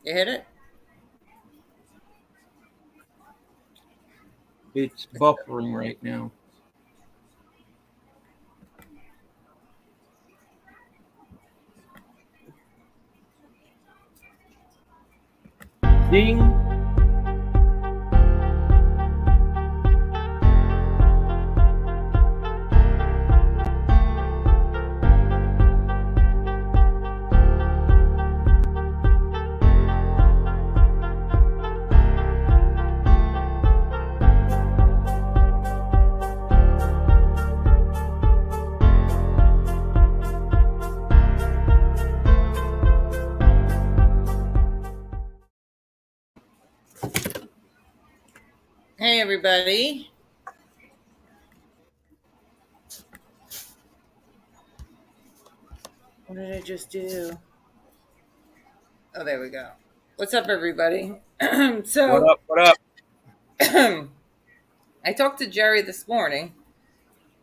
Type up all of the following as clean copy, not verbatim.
You hit it? It's buffering right now. Ding. Hey, everybody. What did I just do? Oh, there we go. What's up, everybody? So, What up? I talked to Jerry this morning,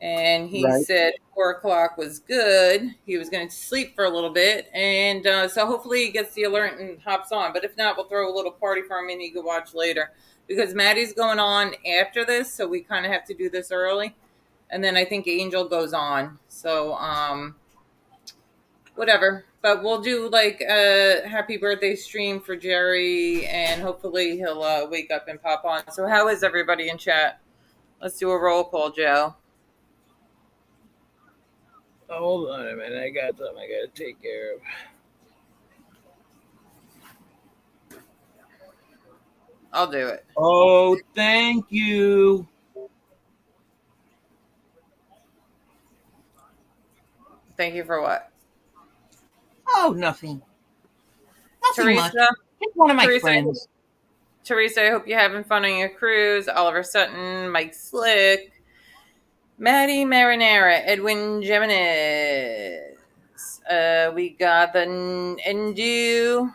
and he Right. said 4 o'clock was good. He was going to sleep for a little bit, and so hopefully he gets the alert and hops on. But if not, we'll throw a little party for him and he can watch later. Because Maddie's going on after this, so we kind of have to do this early. And then I think Angel goes on. So, whatever. But we'll do like a happy birthday stream for Jerry, and hopefully he'll wake up and pop on. So how is everybody in chat? Let's do a roll call, Joe. Hold on a minute. I got something I got to take care of. I'll do it. Oh, thank you. Thank you for what? Oh, nothing. Nothing much. Teresa? Just one of my Teresa, friends. Teresa, I hope you're having fun on your cruise. Oliver Sutton, Mike Slick, Maddie Marinara, Edwin Geminis. We got the Theendu,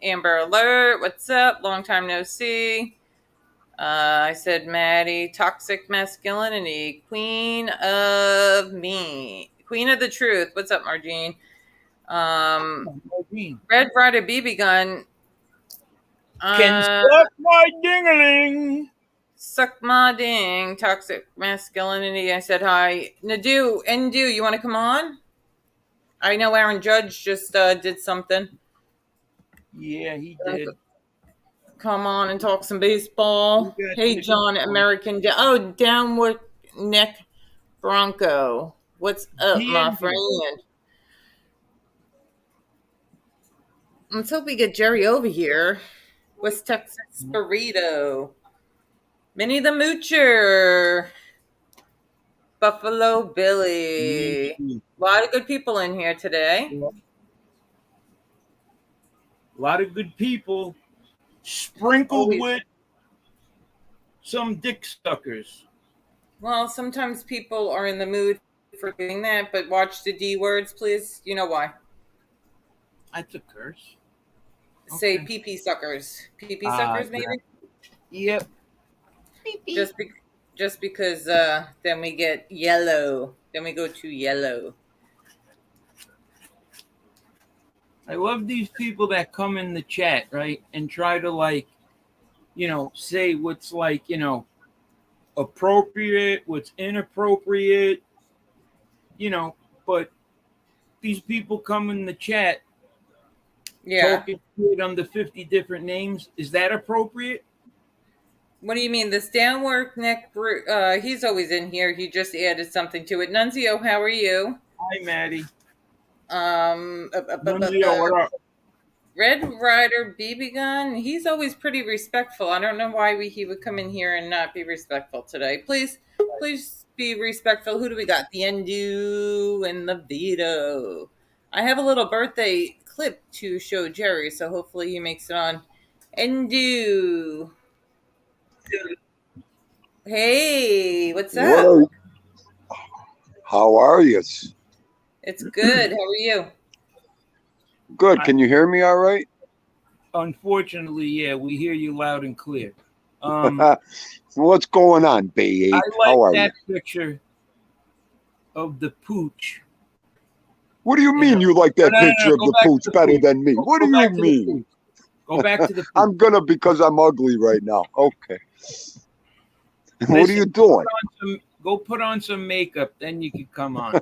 Amber Alert. What's up? Long time no see. I said Maddie, toxic masculinity, queen of me, queen of the truth. What's up, Margene? Red Rider BB gun. Can suck my ding-a-ling. Suck my ding. Toxic masculinity. I said hi. Nadu, you want to come on? I know Aaron Judge just did something. Yeah, he did. Come on and talk some baseball. Hey, John, American. Downward Neck Bronco. What's up, my friend? Let's hope we get Jerry over here. West Texas Burrito. Minnie the Moocher. Buffalo Billy. A lot of good people in here today. A lot of good people sprinkled with some dick suckers. Well, sometimes people are in the mood for doing that, but watch the D words, please. You know why. That's a curse. Say pee-pee suckers. Pee-pee suckers, maybe? Yep. Just because then we get yellow. Then we go to yellow. I love these people that come in the chat, right, and try to, say what's, appropriate, what's inappropriate, but these people come in the chat talking shit under 50 different names. Is that appropriate? What do you mean? This downward neck, he's always in here. He just added something to it. Nunzio, how are you? Hi, Maddie. Nunzio, what up? Red Rider BB gun. He's always pretty respectful. I don't know why he would come in here and not be respectful today. Please be respectful. Who do we got? The Theendu and the Vito. I have a little birthday clip to show Jerry, so hopefully he makes it on. Theendu. Hey, what's up? How are you? It's good. How are you? Good. Can you hear me all right? Unfortunately, yeah, we hear you loud and clear. What's going on, babe? How are that picture of the pooch. What do you mean you like that picture of the pooch better than me? What do you mean? Go back to the. I'm gonna because I'm ugly right now. Okay. Listen, what are you doing? Go put on some makeup, then you can come on.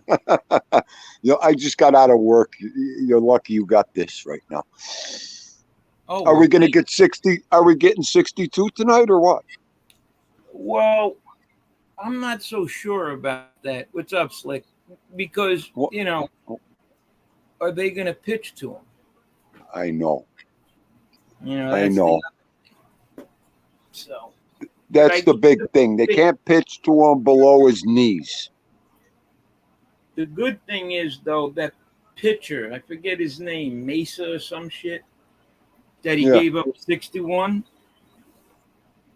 I just got out of work. You're lucky you got this right now. Oh, are we gonna get 60? Are we getting 62 tonight or what? Well, I'm not so sure about that. What's up, Slick? Because are they gonna pitch to him? I know. I know. So that's the big thing. They can't pitch to him below his knees. The good thing is, though, that pitcher, I forget his name, Mesa or some shit, that he gave up 61.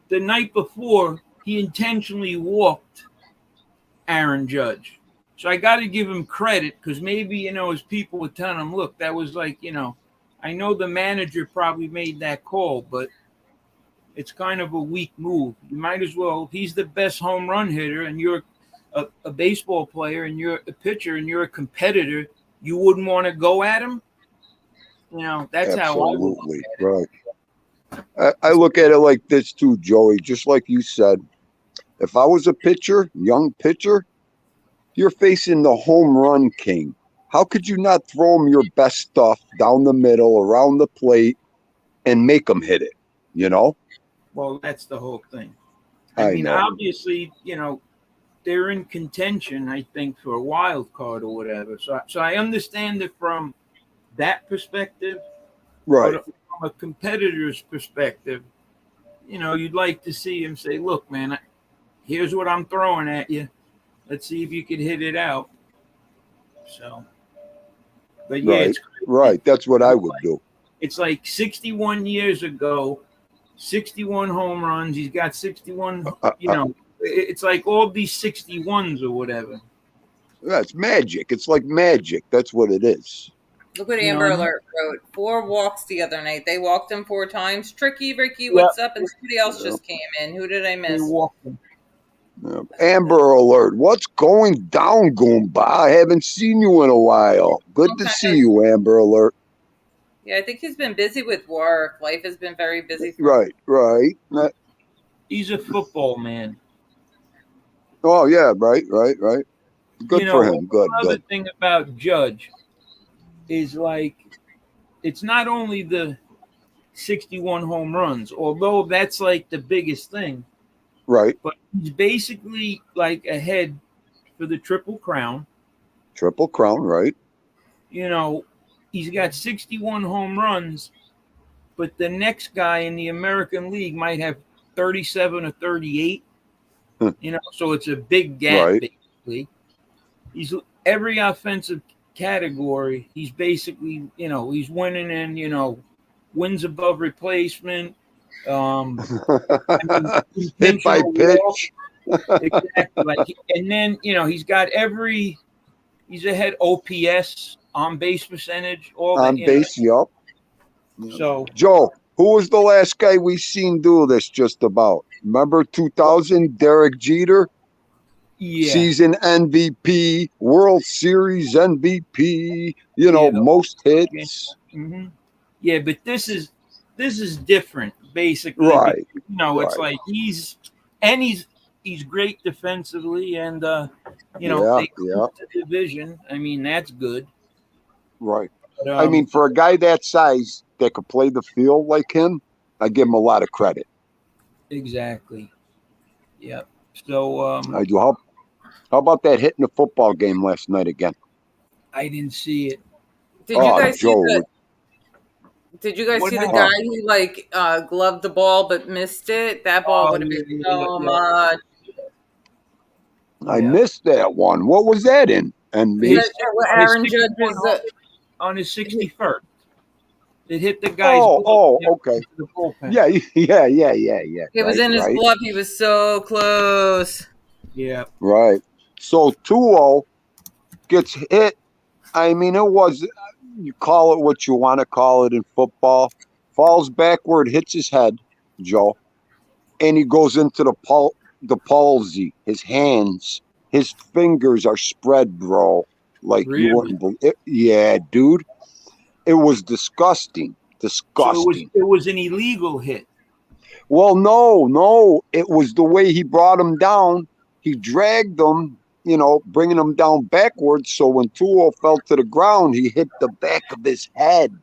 The night before, he intentionally walked Aaron Judge. So I got to give him credit because maybe, his people were telling him, look, that was like, I know the manager probably made that call, but it's kind of a weak move. You might as well, if he's the best home run hitter and you're a baseball player and you're a pitcher and you're a competitor, you wouldn't want to go at him. That's Absolutely. how I would look at it. Right. I look at it like this too, Joey. Just like you said, if I was a pitcher, young pitcher, you're facing the home run king. How could you not throw him your best stuff down the middle, around the plate, and make him hit it? Well, that's the whole thing. I mean, obviously, they're in contention, I think, for a wild card or whatever. So I understand it from that perspective. Right. But from a competitor's perspective, you'd like to see him say, look, man, here's what I'm throwing at you. Let's see if you can hit it out. So, but yeah, right. Right. That's what I would do. It's like 61 years ago, 61 home runs. He's got 61, it's like all these 61s or whatever. That's magic. It's like magic. That's what it is. Look what Amber Alert wrote. 4 walks the other night. They walked him 4 times. Tricky, Ricky, what's up? And somebody else just came in. Who did I miss? Amber Alert. What's going down, Goomba? I haven't seen you in a while. Good to see you, Amber Alert. Yeah, I think he's been busy with work. Life has been very busy for him. Right. He's a football man. Oh, yeah, right. Good for him. Good. Another thing about Judge is it's not only the 61 home runs, although that's like the biggest thing. Right. But he's basically like ahead for the Triple Crown. Triple Crown, right. He's got 61 home runs, but the next guy in the American League might have 37 or 38. So it's a big gap, basically. He's every offensive category. He's basically, he's winning in, wins above replacement. Hit by pitch. Exactly. And then, he's got he's ahead OPS, on base percentage, all on base, yup. So, Joe, who was the last guy we seen do this just about? Remember 2000, Derek Jeter? Yeah. Season MVP, World Series MVP, most hits. Mm-hmm. Yeah, but this is different, basically. Right. It's like he's great defensively, and they the division. I mean, that's good. Right. But, for a guy that size that could play the field like him, I give him a lot of credit. Exactly. Yep. So I do. How about that hit in the football game last night again? I didn't see it. Did you guys see the guy who gloved the ball but missed it? That ball would have been so much. I missed that one. What was that in? And Aaron Judge was on his 61st. It hit the guy's okay. Yeah. It was in his glove. He was so close. Yeah. Right. So 2-0 gets hit. I mean, it was, you call it what you want to call it in football. Falls backward, hits his head, Joe, and he goes into the palsy. His hands, his fingers are spread, bro. Like, really? You wouldn't believe it. Yeah, dude. It was disgusting. Disgusting. So it was an illegal hit. Well, no. It was the way he brought him down. He dragged him, bringing him down backwards. So when Tuo fell to the ground, he hit the back of his head.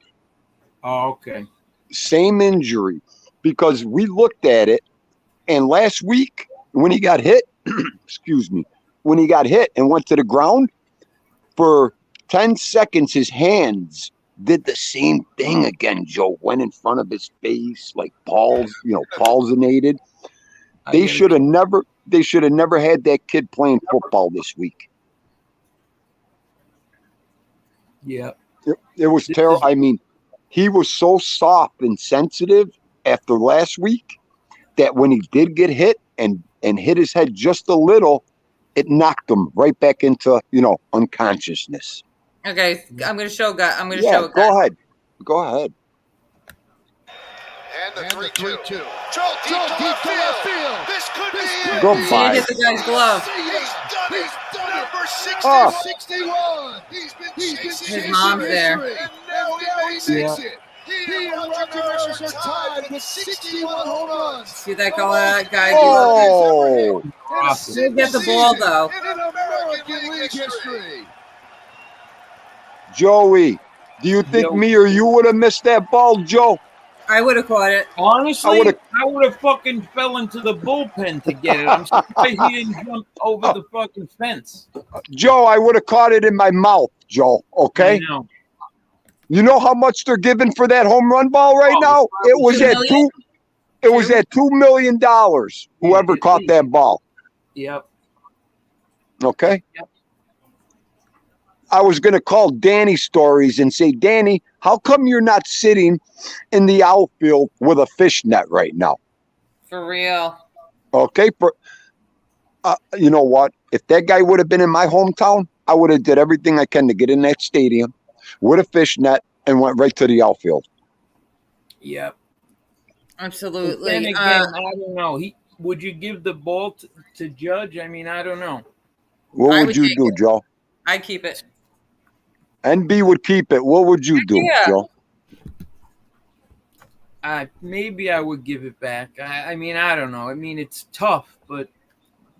Oh, okay. Same injury. Because we looked at it, and last week when he got hit, excuse me, when he got hit and went to the ground, for 10 seconds, his hands did the same thing again, Joe. Went in front of his face like palsinated. They should have never had that kid playing football this week. Yeah. It was terrible. I mean, he was so soft and sensitive after last week that when he did get hit and hit his head just a little, it knocked him right back into, unconsciousness. Okay, I'm going to show God. Go ahead. And the 3-2. Trocc deep to left field. This could be it. Goodbye. Hit the guy's glove. He's done it. Number 61. He's been chasing His mom's there. And now he makes it. He and Roger Maris are tied with 61 home runs. See that guy? Oh. He'll get the ball, though. In American League history. Joey, do you think me or you would have missed that ball, Joe? I would have caught it. Honestly, I would have fucking fell into the bullpen to get it. I'm surprised he didn't jump over the fucking fence. Joe, I would have caught it in my mouth, Joe. Okay? You know how much they're giving for that home run ball right now? It was at $2 million. Whoever caught that ball. Yep. Okay. Yep. I was going to call Danny Stories and say, Danny, how come you're not sitting in the outfield with a fishnet right now? For real. Okay. You know what? If that guy would have been in my hometown, I would have did everything I can to get in that stadium with a fishnet and went right to the outfield. Yep. Absolutely. Then again, I don't know. Would you give the ball to Judge? I mean, I don't know. What would you do, Joe? I'd keep it. NB would keep it. What would you do, Joe? Maybe I would give it back. I mean, I don't know. I mean, it's tough, but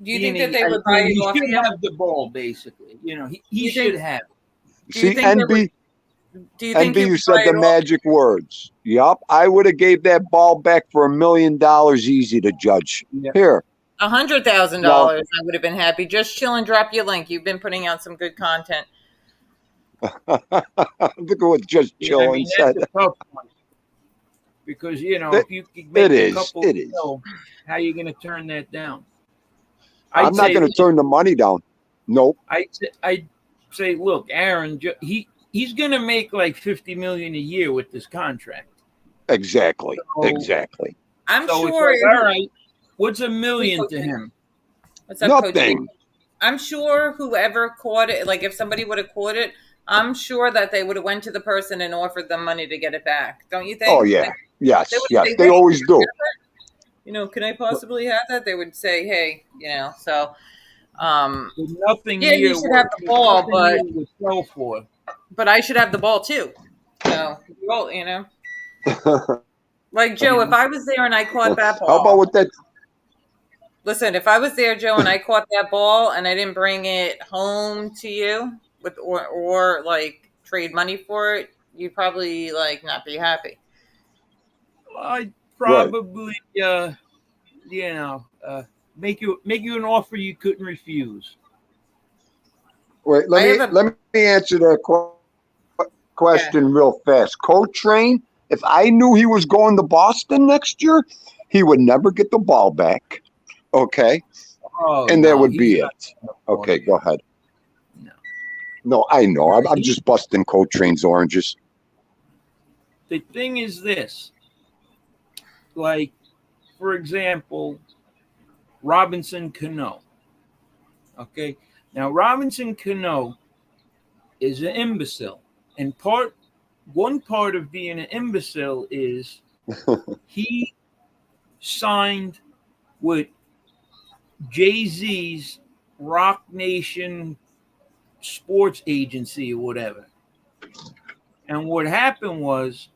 do you think that they would buy it off him? He should have the ball, basically. He should have it. See, NB, you said the magic words. Yup. I would have gave that ball back for $1 million easy to Judge. Yep. Here. $100,000. I would have been happy. Just chill and drop your link. You've been putting out some good content. Look at what Just Chilling said. That's a tough one. Because, if you can make a couple how are you going to turn that down? I'm not going to turn the money down. Nope. I'd say, look, Aaron, he's going to make like $50 million a year with this contract. Exactly. Exactly. I'm sure. All right. What's $1 million to him? What's up, nothing. Coach? I'm sure whoever caught it, like if somebody would have caught it, I'm sure that they would have went to the person and offered them money to get it back. Don't you think? Oh yeah. Yes. They always do. Can I possibly have that? They would say, hey, so. Nothing. Yeah, you should have the ball, but I should have the ball too. So, like Joe, if I was there and I caught that ball. How about with that? Listen, if I was there, Joe, and I caught that ball and I didn't bring it home to you or like trade money for it, you'd probably like not be happy. I'd probably, make you an offer you couldn't refuse. Wait, let me answer that question real fast. Coltrane, if I knew he was going to Boston next year, he would never get the ball back. Okay. And that would be it. Okay, go ahead. No, I know. I'm just busting Coltrane's oranges. The thing is this. Like, for example, Robinson Cano. Okay. Now, Robinson Cano is an imbecile. And one part of being an imbecile is he signed with Jay-Z's Rock Nation sports agency or whatever. And what happened was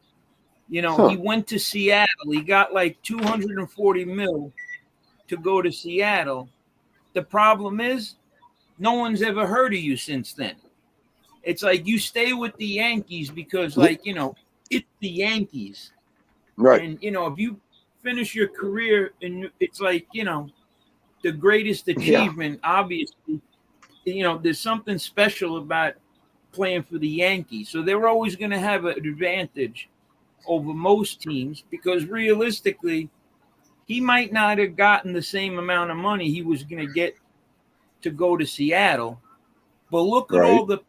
You know, he went to Seattle. He got like 240 mil to go to Seattle. The problem is, no one's ever heard of you since then. It's like you stay with the Yankees because, like, you know, it's the Yankees. Right. And, you know, if you finish your career and it's like, you know, the greatest achievement, obviously, you know, there's something special about playing for the Yankees. So they're always going to have an advantage over most teams because realistically, he might not have gotten the same amount of money he was going to get to go to Seattle. But look at all the,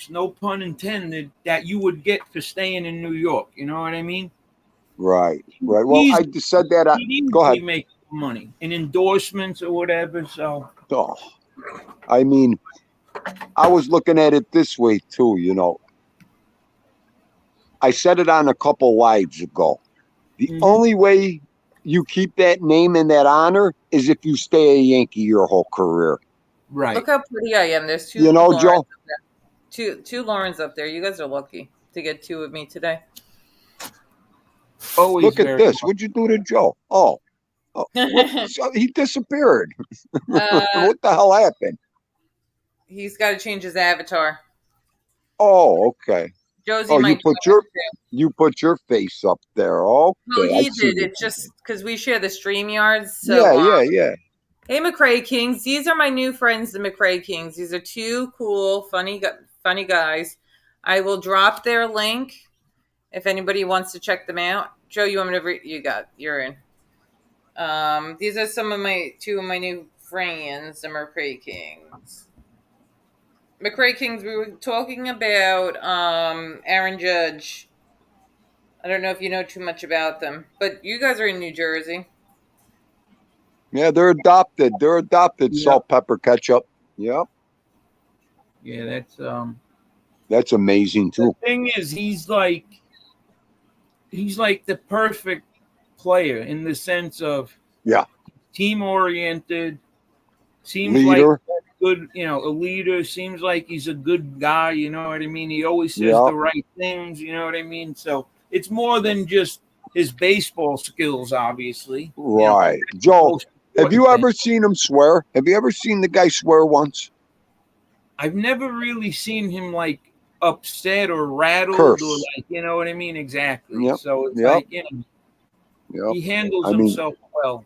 no pun intended, that you would get for staying in New York. You know what I mean? Right. Well, I just said that. Go ahead. Make money in endorsements or whatever. So, I mean, I was looking at it this way too. You know, I said it on a couple lives ago. The only way you keep that name and that honor is if you stay a Yankee your whole career. Right. Look how pretty I am. There's two. You know, Laurens Joe. Two Laurens up there. You guys are lucky to get two of me today. Always look at this. What'd you do to Joe? Oh, he disappeared. What the hell happened? He's got to change his avatar. Oh, okay. Josie, you put your face up there. Okay. No, he did. It's just because we share the StreamYards. So, yeah. Hey, McRae Kings. These are my new friends, the McRae Kings. These are two cool, funny guys. I will drop their link if anybody wants to check them out. Joe, you want me to you're in. These are two of my new friends, the McRae Kings. McRae Kings, we were talking about Aaron Judge. I don't know if you know too much about them, but you guys are in New Jersey. Yeah, they're adopted. Salt, pepper, ketchup. Yep. Yeah, that's amazing too. The thing is, he's like the perfect player in the sense of team oriented. Seems leader. Like good, you know, a leader. Seems like he's a good guy. You know what I mean? He always says the right things. You know what I mean? So it's more than just his baseball skills, obviously. Right, you know, Joe. Have you ever seen him swear? Have you ever seen the guy swear once? I've never really seen him like upset or rattled Curse. or like, you know what I mean? Exactly. Yep. So it's like, you know, he handles himself well.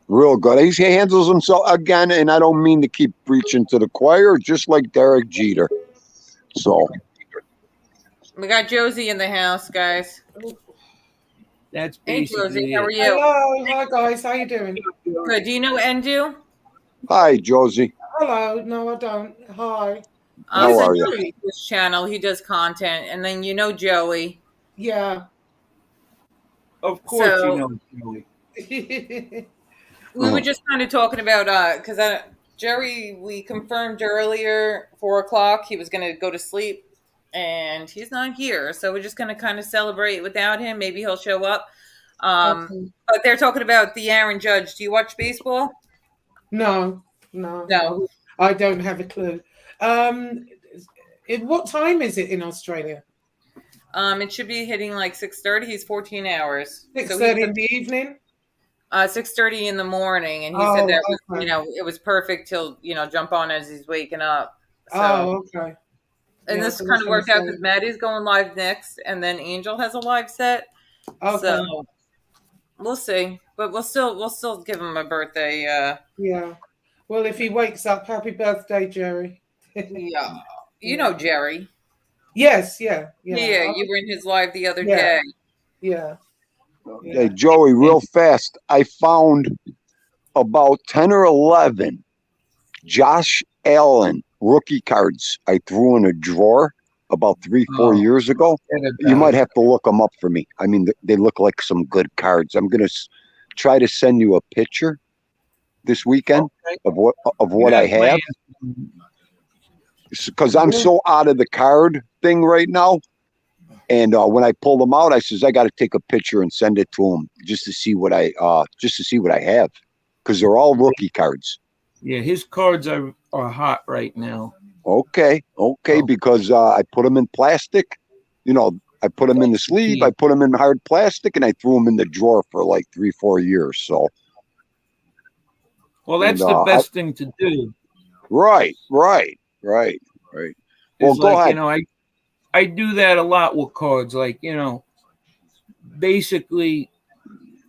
Real good. He handles himself again, and I don't mean to keep preaching to the choir, just like Derek Jeter. So we got Josie in the house, guys. That's basically Josie, how are you? Hello, hi guys, how you doing? Good. Do you know Endu? Hi, Josie. Hello, no, I don't. Hi. How are you? This channel, he does content, and then you know Joey. Yeah. Of course, you know Joey. We were just kind of talking about because Jerry, we confirmed earlier 4:00 he was going to go to sleep. And he's not here, so we're just going to kind of celebrate without him. Maybe he'll show up. But they're talking about the Aaron Judge. Do you watch baseball? No. I don't have a clue. What time is it in Australia? It should be hitting like 6:30. He's 14 hours. 6:30 in the evening? 6:30 in the morning. And he said that was, it was perfect. He'll, jump on as he's waking up. So, okay. And this kind of worked out because Maddie's going live next, and then Angel has a live set. Okay. So we'll see, but we'll still give him a birthday. Yeah. Well, if he wakes up, happy birthday, Jerry. Yeah. You know Jerry. Yes. Yeah. Yeah. You were in his live the other day. Yeah. Hey, Joey, real fast. I found about 10 or 11 Josh Allen rookie cards I threw in a drawer about 3-4 years ago. You might have to look them up for me. I mean, they look like some good cards. I'm going to try to send you a picture this weekend of what I have, because I'm so out of the card thing right now. And when I pull them out, I says I got to take a picture and send it to him just to see what I have, because they're all rookie cards. Yeah, his cards are hot right now. Okay, because I put them in plastic. I put them in the sleeve. I put them in hard plastic, and I threw them in the drawer for like 3-4 years. So, well, that's and, the best thing to do. Right. Well, It's go like, ahead. I do that a lot with cards. Like, basically,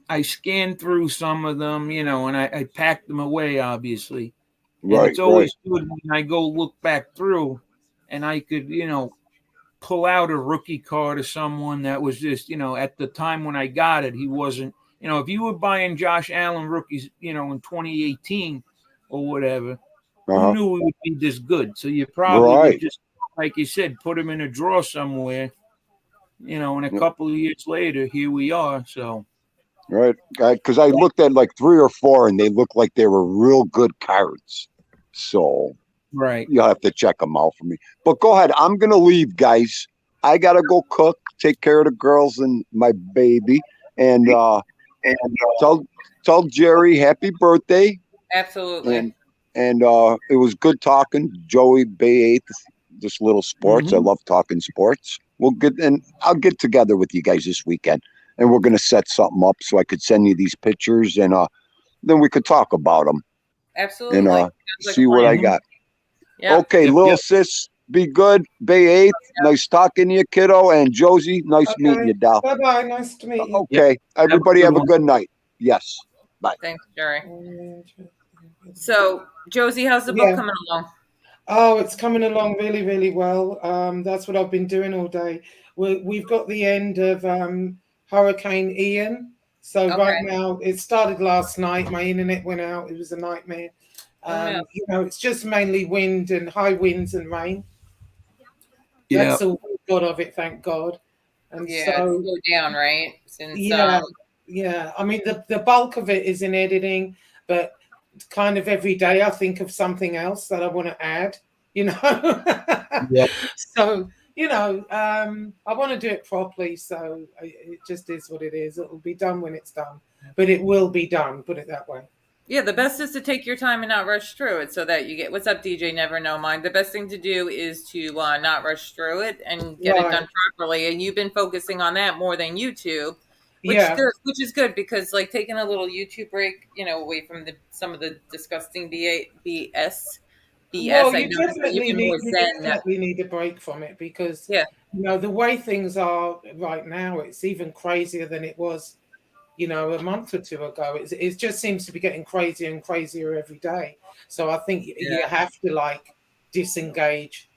I scan through some of them, and I pack them away, obviously. And it's always good when I go look back through and I could, pull out a rookie card of someone that was just, at the time when I got it, he wasn't, if you were buying Josh Allen rookies, in 2018 or whatever, who knew he would be this good? So you probably would just, like you said, put him in a drawer somewhere, and a couple of years later, here we are. So. Right. Because I looked at like 3 or 4 and they looked like they were real good cards. So you'll have to check them out for me. But go ahead. I'm going to leave, guys. I got to go cook, take care of the girls and my baby. And tell Jerry happy birthday. Absolutely. And it was good talking. Joey, Bay 8th, just little sports. I love talking sports. I'll get together with you guys this weekend. And we're going to set something up so I could send you these pictures and then we could talk about them. Absolutely. And see what I got. Yep. Okay, little sis, be good. Bay 8th, nice talking to you, kiddo. And Josie, nice meeting you, Dal. Bye-bye, nice to meet you. Okay, everybody have a good night. Yes, bye. Thanks, Jerry. So, Josie, how's the book coming along? Oh, it's coming along really, really well. That's what I've been doing all day. We've got the end of... Hurricane Ian. So right now, it started last night. My internet went out. It was a nightmare. It's just mainly wind and high winds and rain. That's all we've got of it, thank God. And so it's go down, right? Since, yeah. I mean, the bulk of it is in editing, but kind of every day I think of something else that I want to add, So, I want to do it properly, so it just is what it is. It will be done when it's done, but it will be done, put it that way. Yeah, the best is to take your time and not rush through it so that you get... What's up, DJ? Never know mine. The best thing to do is to not rush through it and get it done properly. And you've been focusing on that more than YouTube, which is good because, like, taking a little YouTube break, away from some of the disgusting BS. Well, you definitely need a break from it because the way things are right now, it's even crazier than it was, a month or 2 ago. It just seems to be getting crazier and crazier every day. So I think you have to disengage,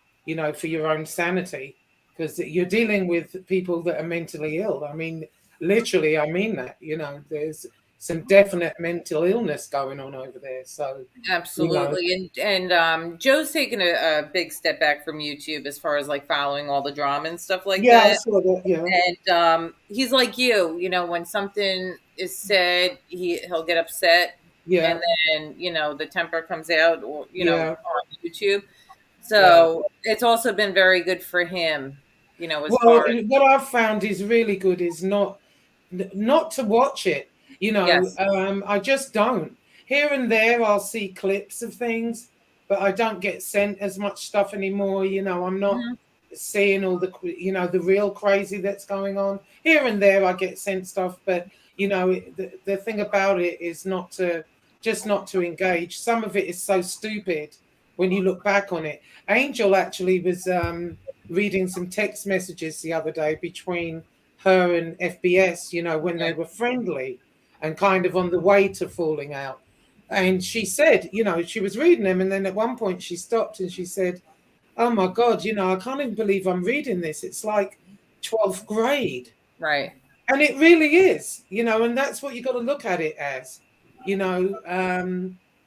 for your own sanity, because you're dealing with people that are mentally ill. I mean, literally, I mean that. There's some definite mental illness going on over there. So absolutely, and Joe's taken a big step back from YouTube as far as following all the drama and stuff like that. I saw that. And he's like you, when something is said, he'll get upset. And then the temper comes out, or on YouTube. So it's also been very good for him. What I've found is really good is not to watch it. I just don't. Here and there, I'll see clips of things, but I don't get sent as much stuff anymore. I'm not seeing all the real crazy that's going on. Here and there, I get sent stuff, but the thing about it is not to engage. Some of it is so stupid when you look back on it. Angel actually was reading some text messages the other day between her and FBS, when they were friendly and kind of on the way to falling out. And she said, she was reading them. And then at one point she stopped and she said, oh my God, I can't even believe I'm reading this. It's like 12th grade. Right. And it really is, and that's what you got to look at it as.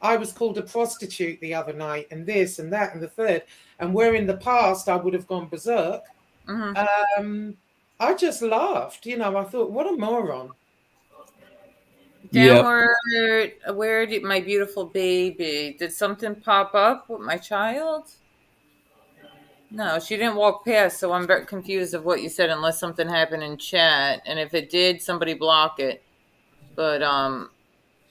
I was called a prostitute the other night and this and that and the third. And where in the past I would have gone berserk, I just laughed. I thought, what a moron. Where did my beautiful baby? Did something pop up with my child? No, she didn't walk past, so I'm very confused of what you said unless something happened in chat. And if it did, somebody block it. But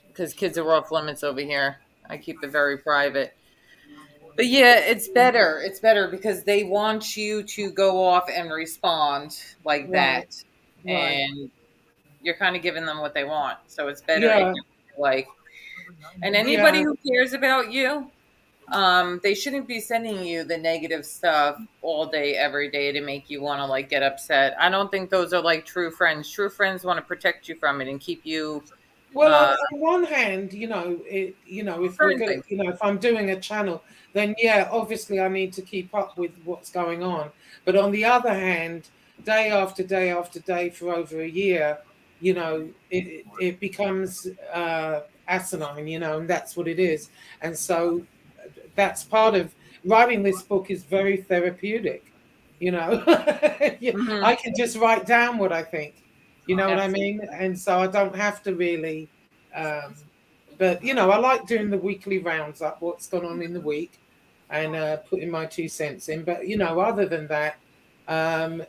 because kids are off limits over here. I keep it very private. But yeah, it's better. It's better because they want you to go off and respond like Right. that. Right. And you're kind of giving them what they want. So it's better if Yeah. you like, and anybody Yeah. who cares about you, they shouldn't be sending you the negative stuff all day, every day to make you want to like get upset. I don't think those are like true friends. True friends want to protect you from it and keep you, Well, uh, on one hand, if we're certain gonna, things. if I'm doing a channel, then yeah, obviously I need to keep up with what's going on. But on the other hand, day after day after day for over a year, it becomes asinine, and that's what it is. And so that's part of writing this book is very therapeutic. Yeah, Hmm. I can just write down what I think. You know what I Absolutely. mean? And so I don't have to really. Um, but I like doing the weekly rounds up, what's gone on in the week, and putting my 2 cents in. But other than that,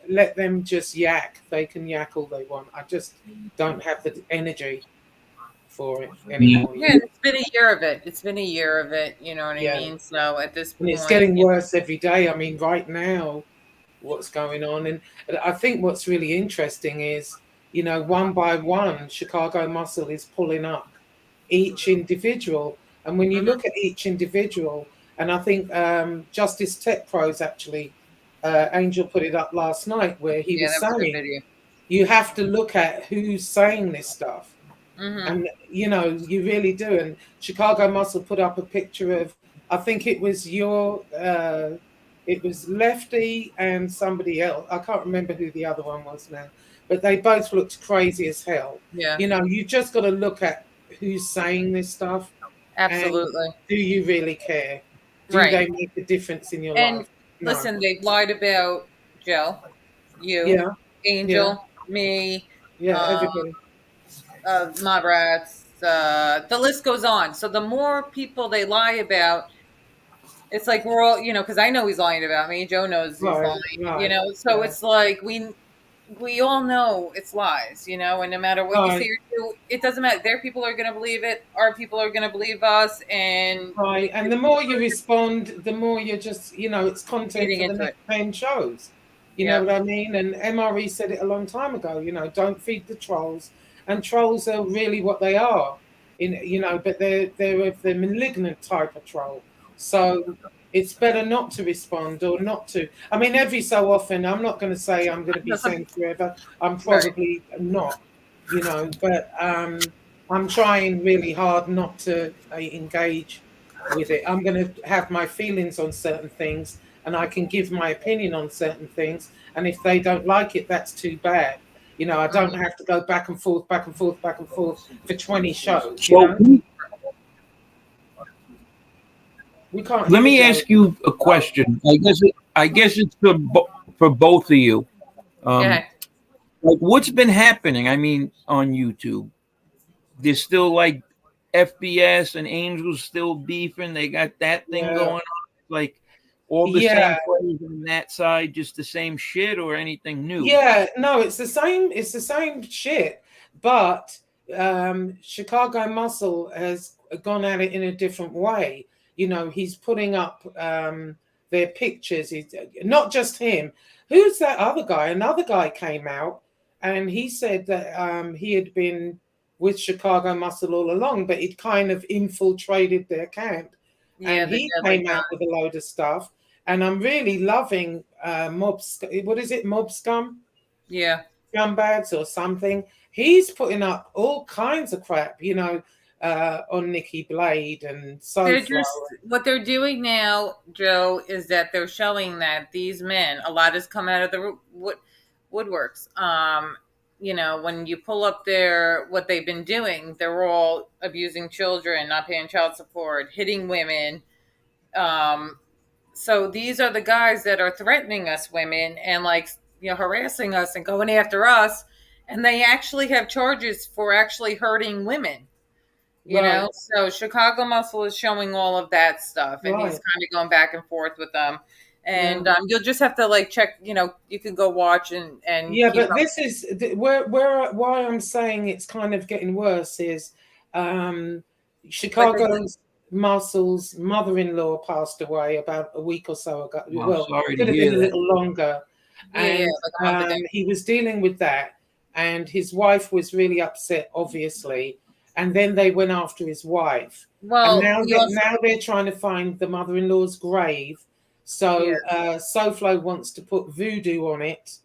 let them just yak. They can yak all they want. I just don't have the energy for it anymore. Yeah, it's been a year of it. It's been a year of it. You know what I Yeah, mean? So at this and it's point, getting worse every day. I mean, right now, what's going on. And I think what's really interesting is, one by one, Chicago Muscle is pulling up each individual. And when you mhm. look at each individual, and I think Justice Tech Pros actually, Angel put it up last night where he Yeah, was that was a good saying, video. you have to look at who's saying this stuff. Hmm. And, you really do. And Chicago Muscle put up a picture of, I think it was Lefty and somebody else. I can't remember who the other one was now, but they both looked crazy as hell. Yeah, You just got to look at who's saying this stuff and absolutely. do you really care? Do Right. they make a difference in your And life? No. listen, they've lied about Joe, you, Yeah, yeah, Angel, me, yeah, uh, everybody. Mod Rats. The list goes on. So the more people they lie about, it's like we're all, because I know he's lying about me. Joe knows he's Right, lying. right, So yeah. it's like we all know it's lies. And no matter what you say Right, or do, it doesn't matter. Their people are going to believe it. Our people are going to believe us, and right. And the more you respond, the more you're just, it's content feeding for the into it. next 10 shows. You know Yep. what I mean? And MRE said it a long time ago, don't feed the trolls. And trolls are really what they are. But they're of the malignant type of troll. So it's better not to respond or not to. I mean, every so often, I'm not going to say I'm going to be sent forever. I'm Right. probably not, but I'm trying really hard not to engage with it. I'm going to have my feelings on certain things and I can give my opinion on certain things. And if they don't like it, that's too bad. I don't Mhm. have to go back and forth, back and forth, back and forth for 20 shows, So We can't let hear me Joe. ask you a question. I guess it's for both of you. Yeah. Like what's been happening? I mean, on YouTube, there's still like FBS and Angels still beefing. They got that thing Yeah. going on. Like all the Yeah. same players on that side, just the same shit, or anything new? Yeah. No, it's the same. It's the same shit. But Chicago Muscle has gone at it in a different way. He's putting up their pictures. He's not just him. Who's that other guy? Another guy came out and he said that he had been with Chicago Muscle all along, but he'd kind of infiltrated their camp. Yeah, And the he deadly came time. out with a load of stuff. And I'm really loving what is it, Mob Scum? Yeah. Scumbags or something. He's putting up all kinds of crap, on Nikki Blade and They're SoFlo. just what they're doing now, Joe, is that they're showing that these men, a lot has come out of the woodworks. When you pull up what they've been doing, they're all abusing children, not paying child support, hitting women. Um, so these are the guys that are threatening us women and harassing us and going after us, and they actually have charges for actually hurting women. Right, So Chicago Muscle is showing all of that stuff, and he's right. kind of going back and forth with them. Yeah. And you'll just have to check. You can go watch and Yeah, keep but up. this is where why I'm saying it's kind of getting worse is Like they did. Chicago's Marcel's mother-in-law passed away about a week or so ago. Oh, Well, sorry to could have hear been a that. little longer. And like a month ago. he was dealing with that, and his wife was really upset, obviously. And then they went after his wife. Well, And now they're trying to find the mother-in-law's grave. So SoFlo wants to put voodoo on it.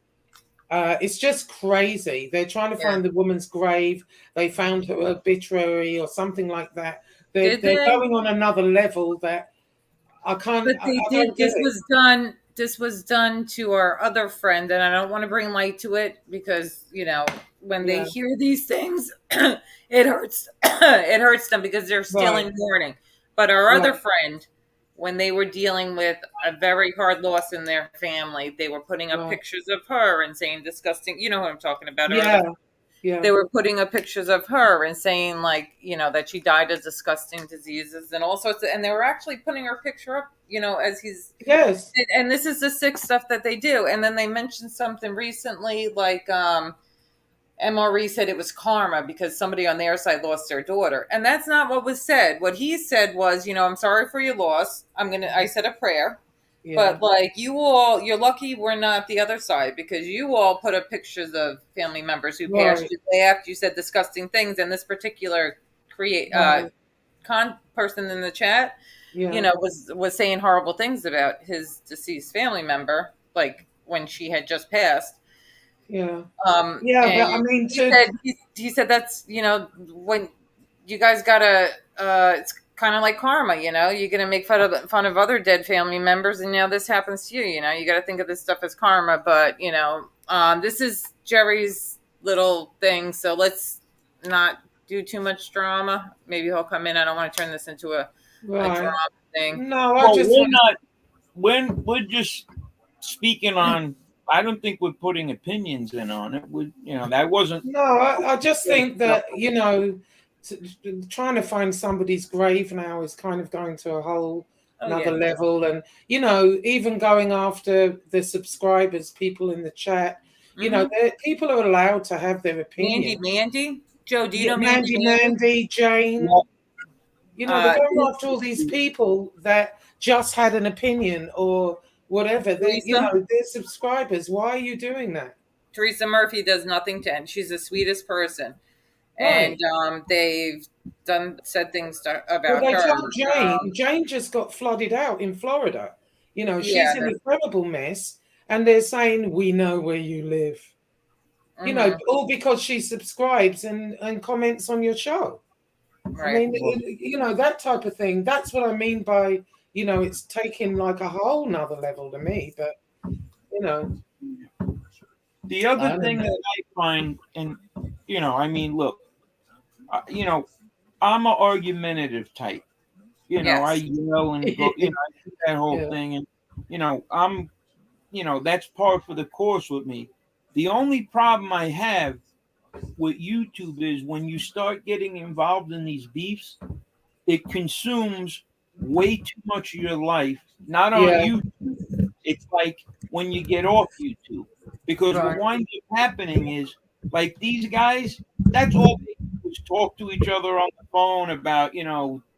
It's just crazy. They're trying to find the woman's grave. They found her obituary or something like that. They're going on another level that I can't. But they did. This was done to our other friend, and I don't want to bring light to it because when they hear these things, it hurts. It hurts them because they're still in mourning. But our other friend, when they were dealing with a very hard loss in their family, they were putting up pictures of her and saying disgusting. You know what I'm talking about? Yeah. They were putting up pictures of her and saying that she died of disgusting diseases and all sorts of, and they were actually putting her picture up, as he's and this is the sick stuff that they do. And then they mentioned something recently, like MRE said it was karma because somebody on their side lost their daughter, and that's not what was said. What he said was, I'm sorry for your loss. I said a prayer. Yeah. But you're lucky we're not the other side because you all put up pictures of family members who passed you after you said disgusting things. And this particular person in the chat, was saying horrible things about his deceased family member, like when she had just passed. Yeah. But I mean, he said that's when you guys gotta. It's kind of like karma, you're going to make fun of other dead family members, and now this happens to you. You got to think of this stuff as karma. But this is Jerry's little thing, so let's not do too much drama. Maybe he'll come in. I don't want to turn this into a drama thing. No, we're just speaking on. I don't think we're putting opinions in on it. That wasn't. No, I just think that trying to find somebody's grave now is kind of going to a whole another level, and even going after the subscribers, people in the chat. People are allowed to have their opinion. Mandy, Joe, do you know Mandy, Jane? They're going after all these people that just had an opinion or whatever. They're subscribers. Why are you doing that? Teresa Murphy does nothing to end. She's the sweetest person. And they've said things about her. Jane just got flooded out in Florida. She's in a incredible mess, and they're saying we know where you live. All because she subscribes and comments on your show. Right. I mean, that type of thing. That's what I mean by it's taking like a whole nother level to me. But the other thing that I find, and look. I'm an argumentative type. I yell and go, I do that whole thing, and I'm, that's par for the course with me. The only problem I have with YouTube is when you start getting involved in these beefs, it consumes way too much of your life. Not on YouTube. It's like when you get off YouTube, because what winds up happening is like these guys. That's all they do is talk to each other on the phone about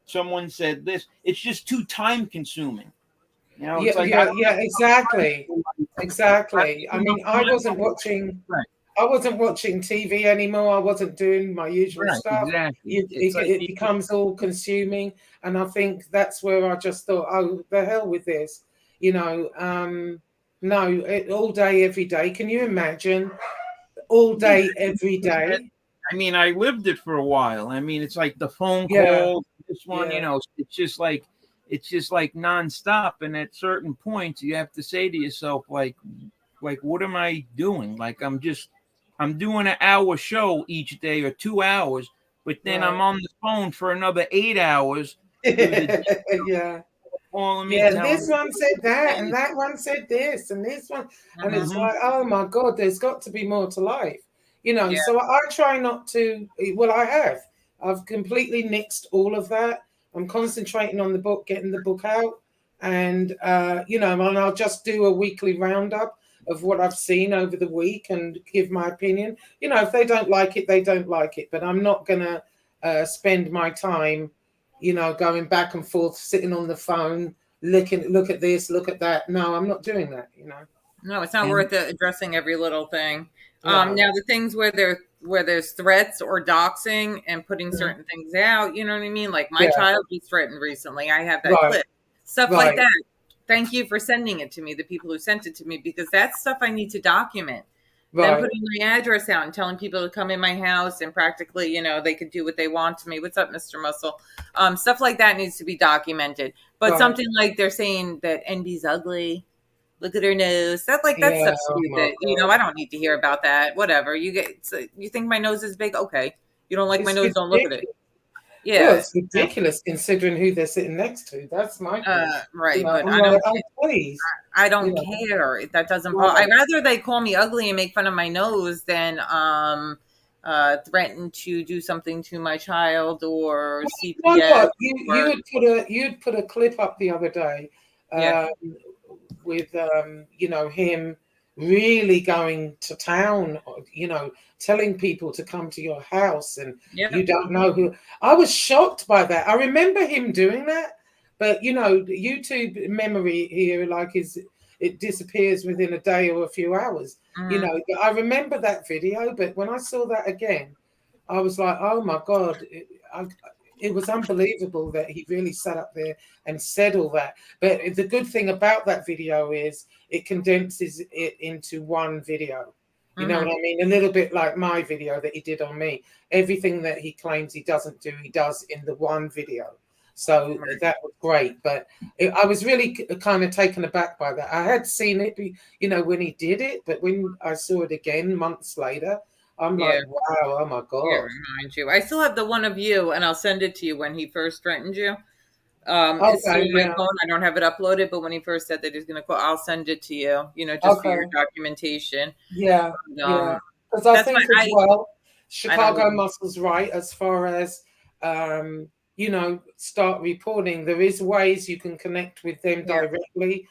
someone said this. It's just too time consuming. It's exactly. I mean, I wasn't watching TV anymore. I wasn't doing my usual stuff. Exactly. It becomes all consuming, and I think that's where I just thought, oh, the hell with this. All day, every day. Can you imagine? All day, every day. I mean, I lived it for a while. I mean, it's like the phone call, this one, it's just like nonstop. And at certain points, you have to say to yourself, like, what am I doing? Like, I'm doing an hour show each day or 2 hours, but then I'm on the phone for another 8 hours. This one said that, and that one said this, and this one, and it's like, oh my God, there's got to be more to life, So I try not to. Well, I've completely nixed all of that. I'm concentrating on the book, getting the book out, and and I'll just do a weekly roundup of what I've seen over the week and give my opinion. If they don't like it, they don't like it, but I'm not gonna spend my time going back and forth, sitting on the phone, look at this, look at that. No, I'm not doing that. No, it's not worth it addressing every little thing. No. Now the things where there's threats or doxing and putting certain things out, you know what I mean? Like my child was threatened recently. I have that clip. Stuff like that. Thank you for sending it to me, the people who sent it to me, because that's stuff I need to document. Then putting my address out and telling people to come in my house and practically, they could do what they want to me. What's up, Mr. Muscle? Stuff like that needs to be documented. But something like they're saying that NB's ugly. Look at her nose. That's stuff stupid. I don't need to hear about that. Whatever. You think my nose is big? Okay. You don't like my nose? Don't look at it. Yeah, well, it's ridiculous considering who they're sitting next to. That's my right. But I don't care. That doesn't bother. I'd rather they call me ugly and make fun of my nose than threaten to do something to my child or CPS. You'd put a clip up the other day with him really going to town, telling people to come to your house and you don't know who. I was shocked by that. I remember him doing that, but YouTube memory here, it disappears within a day or a few hours. But I remember that video, but when I saw that again, I was like, oh my God, it was unbelievable that he really sat up there and said all that. But the good thing about that video is it condenses it into one video. You know what I mean? A little bit like my video that he did on me. Everything that he claims he doesn't do, he does in the one video. So that was great. But I was really kind of taken aback by that. I had seen it, when he did it, but when I saw it again months later, I'm like, wow, oh my God. Yeah, remind you. I still have the one of you, and I'll send it to you when he first threatened you. It's still on my phone. I don't have it uploaded, but when he first said that he's going to call, I'll send it to you, just for your documentation. Yeah, because I think as well, Chicago Muscle's right as far as, start reporting. There is ways you can connect with them directly.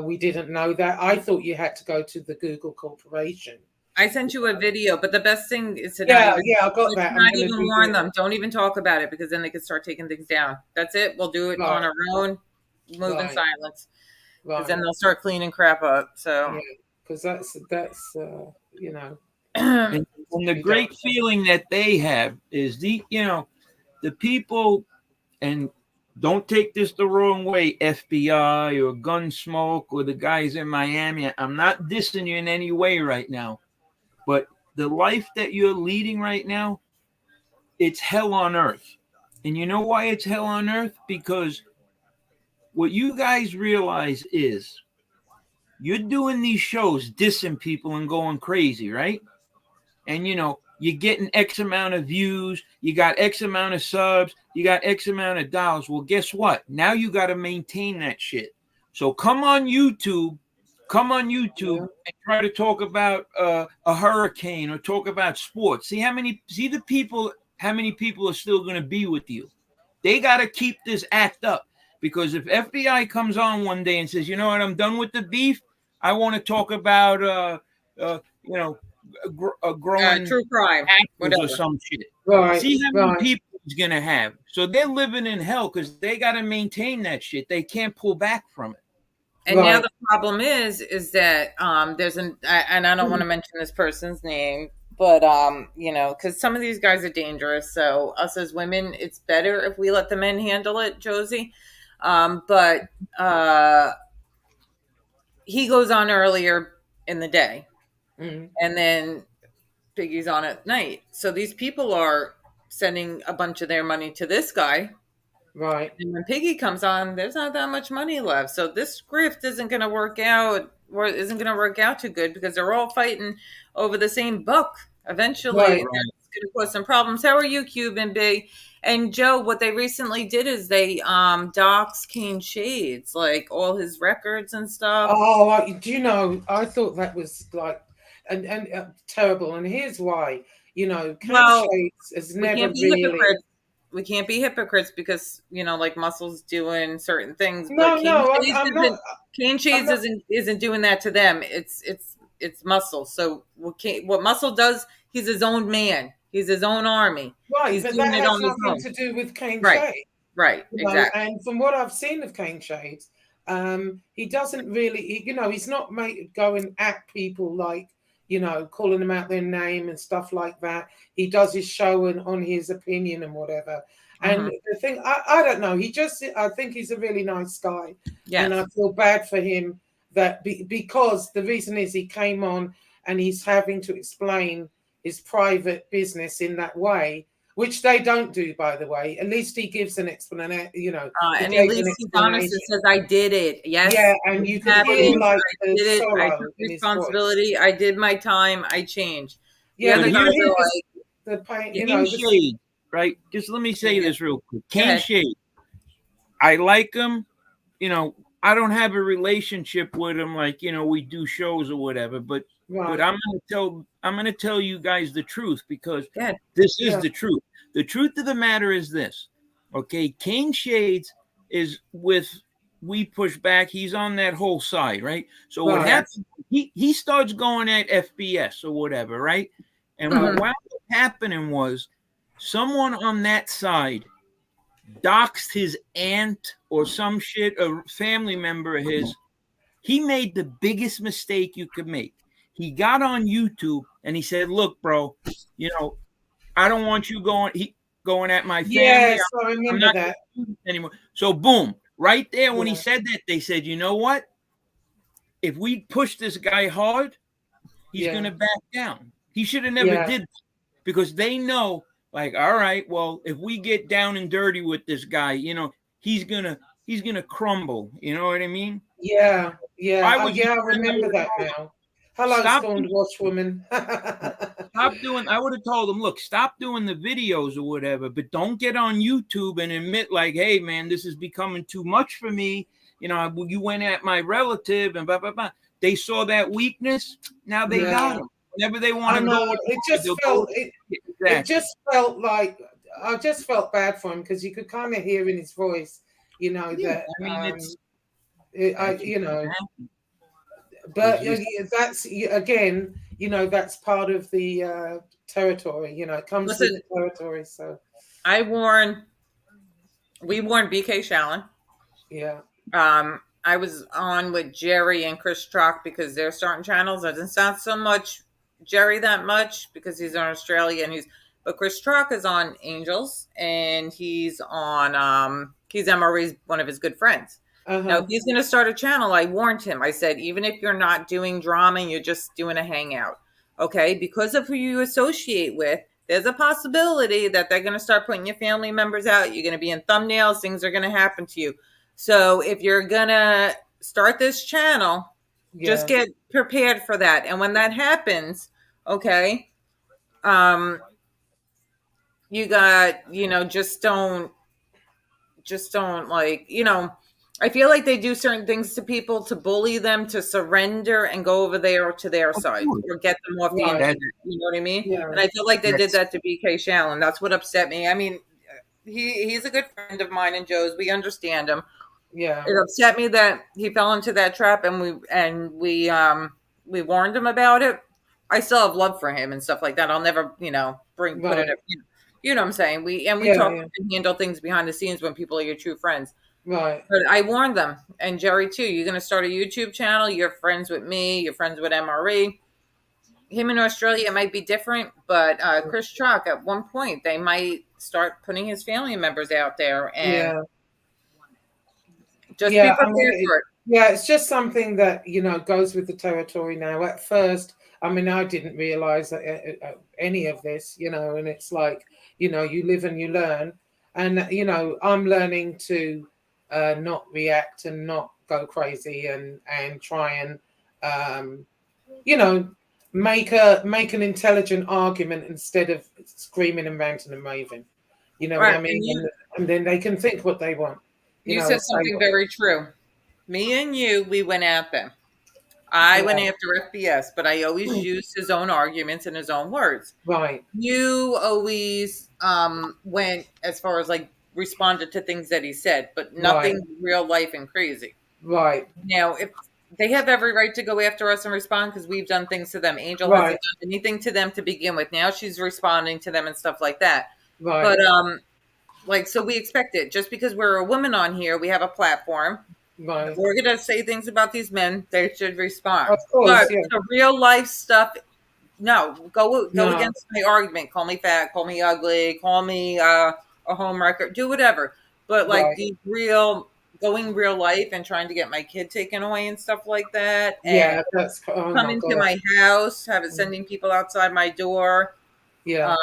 We didn't know that. I thought you had to go to the Google Corporation. I sent you a video, but the best thing is to I got that. Not even warn them. Don't even talk about it because then they can start taking things down. That's it. We'll do it on our own. Move in silence. Because then they'll start cleaning crap up. So, because that's and the great feeling that they have is the people, and don't take this the wrong way, FBI or Gunsmoke or the guys in Miami. I'm not dissing you in any way right now. But the life that you're leading right now, it's hell on earth. And you know why it's hell on earth? Because what you guys realize is you're doing these shows, dissing people and going crazy, right? And, you're getting X amount of views. You got X amount of subs. You got X amount of dollars. Well, guess what? Now you got to maintain that shit. So come on YouTube and try to talk about a hurricane or talk about sports. See how many people are still going to be with you. They got to keep this act up, because if FBI comes on one day and says, you know what, I'm done with the beef. I want to talk about growing true crime or some shit. Right. See how many people he's going to have. So they're living in hell because they got to maintain that shit. They can't pull back from it. And now the problem is that there's and I don't want to mention this person's name, but because some of these guys are dangerous. So us as women, it's better if we let the men handle it, Josie. But he goes on earlier in the day, and then Piggy's on at night. So these people are sending a bunch of their money to this guy. Right. And when Piggy comes on, there's not that much money left. So this grift isn't going to work out, or isn't going to work out too good, because they're all fighting over the same book. Eventually, it's going to cause some problems. How are you, Cuban B? And Joe, what they recently did is they doxed Kane Shades, like all his records and stuff. Oh, do you know, I thought that was like and terrible. And here's why. Kane Shades has never really... We can't be hypocrites because, like Muscle's doing certain things. No, Kane Shades isn't doing that to them. It's Muscle. So what Muscle does, he's his own man. He's his own army. Right, he's but doing that it has on his nothing own. to do with Kane Shades. Right, You know, exactly. and from what I've seen of Cane Shades, he doesn't really, he's not going at people like, calling them out their name and stuff like that. He does his show on his opinion and whatever. And the thing, I don't know, I think he's a really nice guy. Yes. And I feel bad for him that because the reason is he came on and he's having to explain his private business in that way, which they don't do, by the way. At least he gives an explanation, and at least he's honest and says, I did it. Yes. Yeah, and you can hear like the sorrow I took responsibility. I did my time. I changed. Yeah, the you hear like, the pain, Cane Shade, right? Just let me say this real quick. Cane Shade, I like him. I don't have a relationship with him, like, we do shows or whatever, but I'm gonna tell you guys the truth, because this is the truth. The truth of the matter is this. Okay, Cane Shades is with We Push Back. He's on that whole side, right? So what happens? He starts going at FBS or whatever, right? And what wound up happening was someone on that side doxed his aunt or some shit, a family member of his. He made the biggest mistake you could make. He got on YouTube and he said, look, bro, I don't want you going at my family. Yes, I remember that anymore. So boom, right there when he said that, they said, you know what? If we push this guy hard, he's going to back down. He should have never did that, because they know, like, all right, well, if we get down and dirty with this guy, he's gonna crumble. You know what I mean? Yeah. I remember that now. Hello, Scorned Washwoman. Stop doing. I would have told him, look, stop doing the videos or whatever, but don't get on YouTube and admit, like, hey, man, this is becoming too much for me. You went at my relative and blah blah blah. They saw that weakness. Now they got him. Whenever they want to go, it just felt like I just felt bad for him, because you could kind of hear in his voice, that. But that's again, that's part of the territory. It comes with the territory. So we warned BK Shallon. Yeah. I was on with Jerry and Chris Trocc because they're starting channels. I didn't sound so much Jerry that much because he's in Australia, but Chris Trocc is on Angels, and he's on he's MRE's one of his good friends. Now, if he's going to start a channel, I warned him. I said, even if you're not doing drama, you're just doing a hangout, okay? Because of who you associate with, there's a possibility that they're going to start putting your family members out. You're going to be in thumbnails. Things are going to happen to you. So if you're going to start this channel, just get prepared for that. And when that happens, okay, you got, just don't like, I feel like they do certain things to people to bully them to surrender and go over there to their side or get them off the internet. You know what I mean? Yeah. And I feel like they did that to BK Shallon. That's what upset me. I mean, he's a good friend of mine and Joe's. We understand him. Yeah. It upset me that he fell into that trap, and we warned him about it. I still have love for him and stuff like that. I'll never, put it. You know what I'm saying? We talk and handle things behind the scenes when people are your true friends. Right. But I warned them, and Jerry too. You're going to start a YouTube channel. You're friends with me. You're friends with MRE. Him in Australia, it might be different, but Chris Trocc, at one point, they might start putting his family members out there, and just be prepared for it. Yeah, it's just something that goes with the territory now. At first, I didn't realize any of this, and it's like, you live and you learn, and I'm learning to not react and not go crazy and try and make an intelligent argument instead of screaming and ranting and raving. You know what I mean? And then they can think what they want. You said something very true. Me and you, we went at them. I went after FBS, but I always used his own arguments and his own words. Right. You always went as far as like responded to things that he said, but nothing real life and crazy. Right. Now, if they have every right to go after us and respond because we've done things to them. Angel hasn't done anything to them to begin with. Now she's responding to them and stuff like that. Right. But Like, so we expect it. Just because we're a woman on here, we have a platform. Right. We're going to say things about these men. They should respond. Of course, But yeah. the real life stuff, no. Go No. against my argument. Call me fat. Call me ugly. Call me a home wrecker. Do whatever. But like Right. these going real life and trying to get my kid taken away and stuff like that. Yeah, And that's coming to my house, sending people outside my door. Yeah.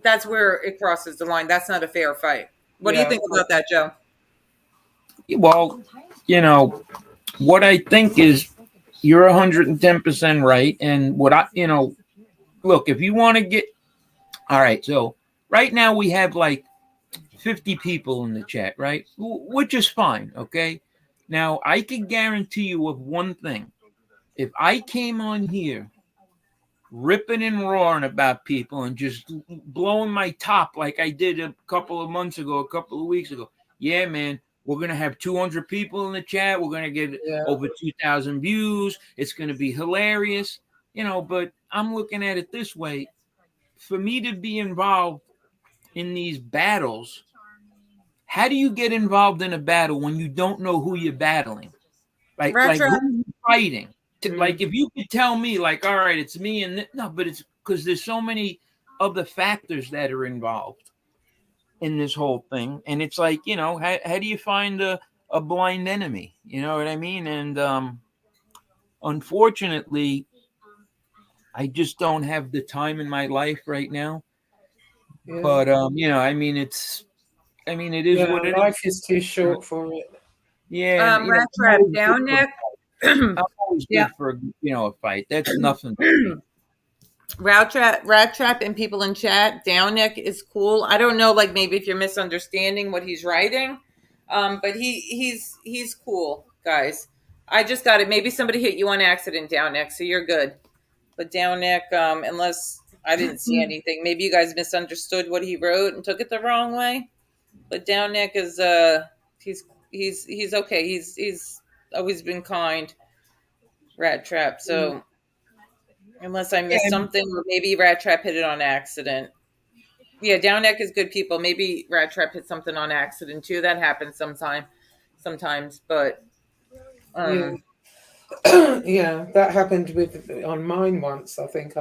That's where it crosses the line. That's not a fair fight. What do you Yeah. think about that, Joe? Well, you know, what I think is you're 110% right. And what look, if you want to get, all right, so right now we have like 50 people in the chat, right? Which is fine, okay? Now, I can guarantee you of one thing. If I came on here ripping and roaring about people and just blowing my top like I did a couple of months ago, a couple of weeks ago, yeah, man, we're going to have 200 people in the chat. We're going to get over 2,000 views. It's going to be hilarious, but I'm looking at it this way. For me to be involved in these battles, how do you get involved in a battle when you don't know who you're battling? Like who are you fighting? Like if you could tell me, like, all right, it's me and no, but it's because there's so many other factors that are involved in this whole thing, and it's like, how do you find a blind enemy? You know what I mean? And unfortunately, I just don't have the time in my life right now. Yeah. But it is what it is. Life is too short for it. Yeah. Rat Trap, down neck. I'm always good for a fight. That's nothing. Rat Trap, and people in chat. Down neck is cool. I don't know, like maybe if you're misunderstanding what he's writing, but he's cool, guys. I just got it. Maybe somebody hit you on accident, down neck, so you're good. But down neck, unless I didn't see anything, maybe you guys misunderstood what he wrote and took it the wrong way. But down neck is he's okay. He's always been kind. Rat Trap. So unless I missed something, or maybe Rat Trap hit it on accident. Yeah, down neck is good people. Maybe Rat Trap hit something on accident too. That happens sometimes. But yeah, that happened on mine once. I think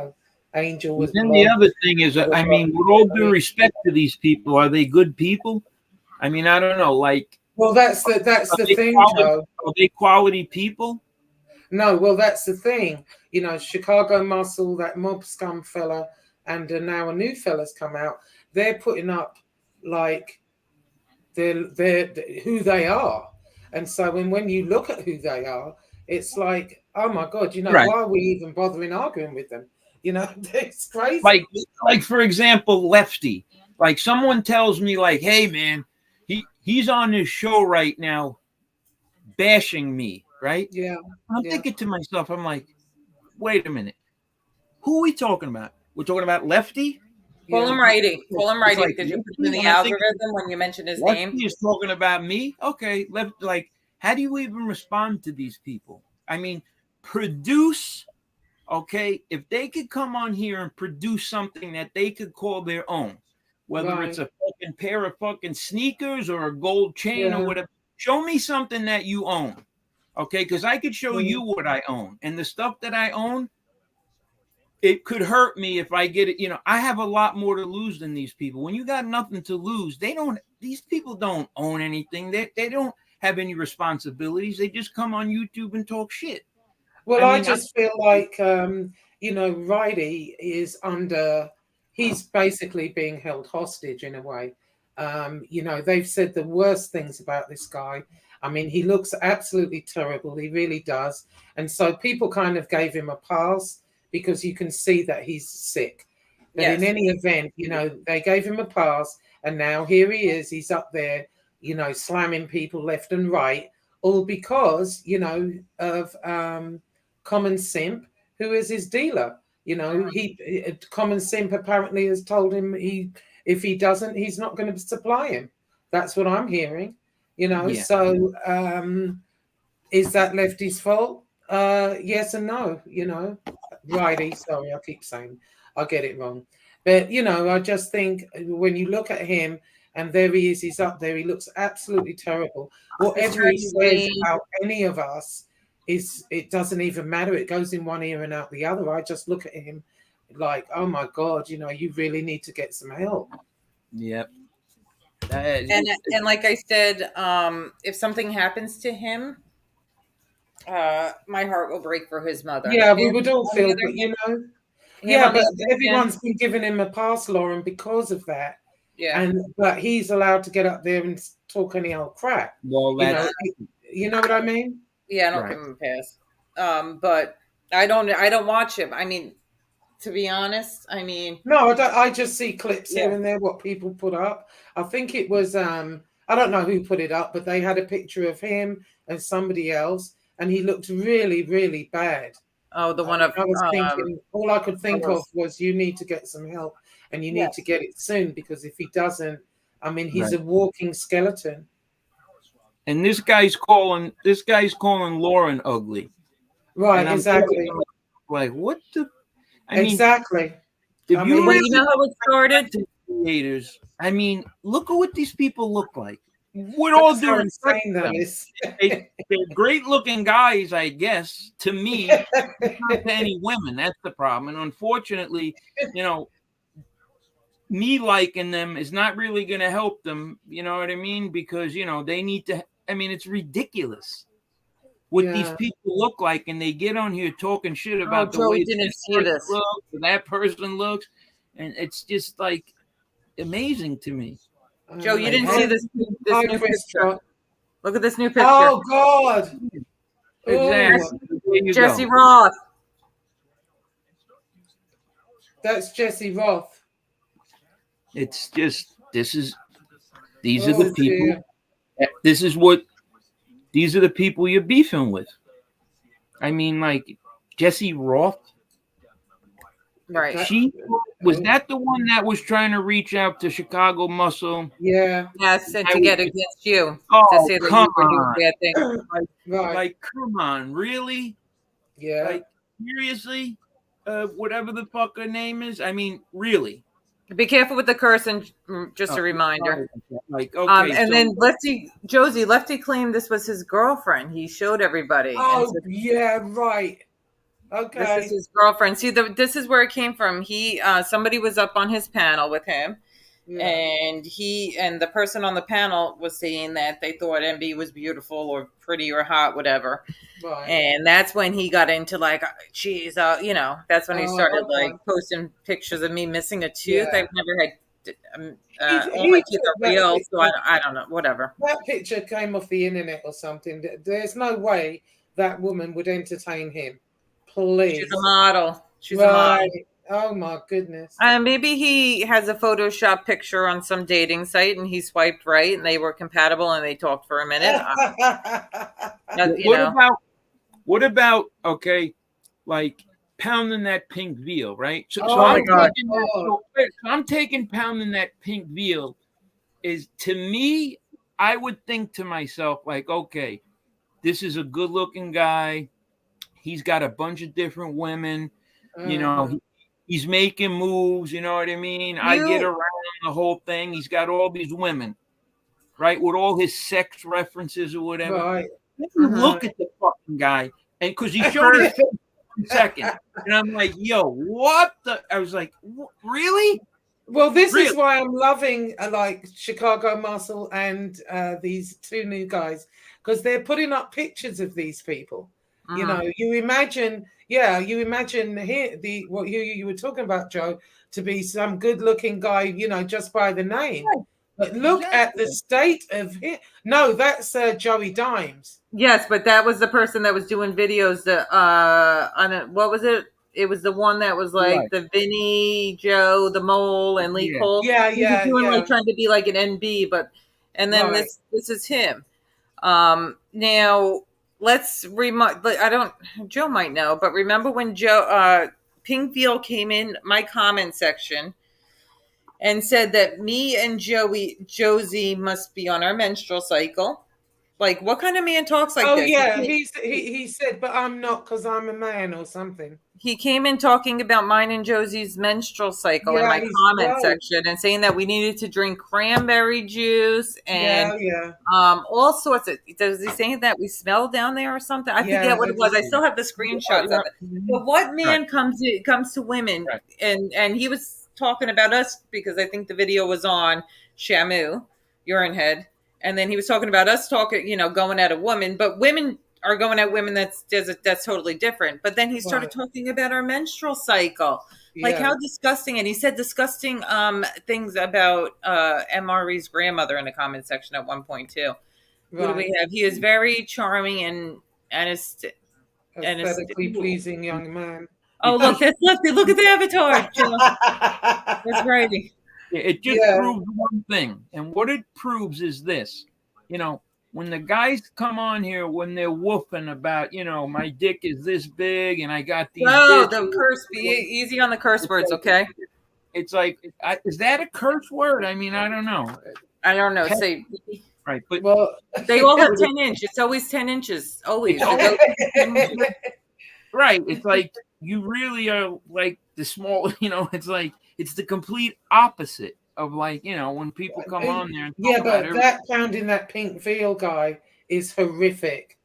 Angel was. Then the other thing is, I mean, with all due respect to these people, are they good people? I mean, I don't know. Like, well, that's the thing, Joe. Are they quality people? No, well, that's the thing. Chicago Muscle, that Mob Scum fella, and now a new fella's come out. They're putting up like they're who they are, and so when you look at who they are, it's like, oh my God, right. Why are we even bothering arguing with them? It's crazy. Like for example, Lefty. Like someone tells me, like, hey man, he's on this show right now, bashing me. Right? Yeah. I'm thinking to myself, I'm like, wait a minute. Who are we talking about? We're talking about Lefty? Pull him righty. Like, Did you put in the algorithm when you mentioned his name? Lefty is talking about me? Okay. Like, how do you even respond to these people? I mean, produce, okay, if they could come on here and produce something that they could call their own, whether it's a fucking pair of fucking sneakers or a gold chain or whatever, show me something that you own. Okay, because I could show you what I own, and the stuff that I own, it could hurt me if I get it. I have a lot more to lose than these people. When you got nothing to lose, these people don't own anything. They don't have any responsibilities. They just come on YouTube and talk shit. Well, I just feel like, Riley is he's basically being held hostage in a way. They've said the worst things about this guy. I mean, he looks absolutely terrible. He really does. And so people kind of gave him a pass because you can see that he's sick. But in any event, they gave him a pass. And now here he is. He's up there, slamming people left and right, all because, of Common Simp, who is his dealer. Common Simp apparently has told him if he doesn't, he's not going to supply him. That's what I'm hearing. So is that Lefty's fault? Yes and no, Riley, sorry, I keep saying I get it wrong. But I just think when you look at him And there he is. He's up there. He looks absolutely terrible. Whatever he says green. about any of us it doesn't even matter. It goes in one ear and out the other. I just look at him like, oh my God, you really need to get some help. Yep. And like I said, if something happens to him, my heart will break for his mother. Yeah, we would all feel, but yeah, but everyone's been giving him a pass, Lauren, because of that. Yeah. But he's allowed to get up there and talk any old crap. Well, you know what I mean? Yeah, I don't give him a pass. But I don't watch him. I mean, to be honest, no, I don't. I just see clips here and there what people put up. I think it was I don't know who put it up, but they had a picture of him and somebody else, and he looked really, really bad. Oh, the one of I was thinking, all I could think of was, you need to get some help, and you need to get it soon, because if he doesn't, he's a walking skeleton. And this guy's calling Lauren ugly. Right, exactly. Like, what the? Exactly. If you really know how it started, creators. Look at what these people look like. What all do insane that is. They're great looking guys, I guess. To me, not to any women. That's the problem. And unfortunately, me liking them is not really going to help them. You know what I mean? Because they need to. It's ridiculous what these people look like, and they get on here talking shit about the way that person looks, and it's just like amazing to me. Joe, you didn't see this new picture. Look at this new picture. Oh God! Exactly. Jesse Roth. That's Jesse Roth. It's just these are the people. Dear. These are the people you're beefing with. Like Jesse Roth. Right. Was that the one that was trying to reach out to Chicago Muscle? Yeah. Yes, and to get against you. Oh, to say that come you were doing bad things. Like, come on, really? Yeah. Like, seriously? Whatever the fuck her name is? Really? Be careful with the cursing, just a reminder. Like, okay. And then Lefty claimed this was his girlfriend. He showed everybody. Oh, yeah, right. Okay. This is his girlfriend. See, this is where it came from. Somebody was up on his panel with him, and the person on the panel was saying that they thought MB was beautiful or pretty or hot, whatever. Right. And that's when he got into like, geez, that's when he started posting pictures of me missing a tooth. I've never had. All my teeth are real, so I don't know, whatever. That picture came off the internet or something. There's no way that woman would entertain him. Please. She's a model. She's a model. Oh my goodness. Maybe he has a Photoshop picture on some dating site and he swiped right and they were compatible and they talked for a minute. What about like pounding that pink veal, right? So I'm taking pounding that pink veal is, to me, I would think to myself, like, okay, this is a good looking guy. He's got a bunch of different women, he's making moves, you know what I mean? I get around the whole thing. He's got all these women, right? With all his sex references or whatever. Right. Look at the fucking guy. And because he showed his face in a second. And I'm like, yo, what the? I was like, really? Well, this is why I'm loving like Chicago Muscle and these two new guys, because they're putting up pictures of these people. You imagine here what you were talking about, Joe, to be some good-looking guy, just by the name. But look at the state of him. No, that's Joey Dimes. Yes, but that was the person that was doing videos. What was it? It was the one that was like the Vinny, Joe, the Mole, and Lee Cole. Yeah. Like trying to be like an NB, and then this is him. Now. Let's remind. Joe might know, but remember when Pink Veal came in my comment section and said that me and Josie must be on our menstrual cycle. Like, what kind of man talks like Oh this? yeah, he said, but I'm not because I'm a man or something. He came in talking about mine and Josie's menstrual cycle in Yeah, my he's comment gross. section and saying that we needed to drink cranberry juice and Yeah. all sorts of. Does he say that we smell down there or something? I Yeah, forget what I it was. I just- still have the screenshots of it. But what man comes to women Right. and he was talking about us because I think the video was on Shamu, urine head, and then he was talking about us talking, going at a woman, but women are going at women that's totally different. But then he started talking about our menstrual cycle. Like how disgusting, and he said disgusting things about MRE's grandmother in the comment section at one point too. Who do we have? He is very charming and aesthetically pleasing young man. Oh, look, that's Lefty. Look at the avatar. That's right. It just proves one thing, and what it proves is this: when the guys come on here, when they're woofing about, my dick is this big and I got these. Oh, the curse. Be easy on the curse words, okay? It's like, is that a curse word? I mean, I don't know. I don't know. Say right, but they all have 10 inches. It's always 10 inches. Always. Right. It's like you really are like the small. It's like it's the complete opposite of like when people come on there. And but that pounding that pink veil guy is horrific.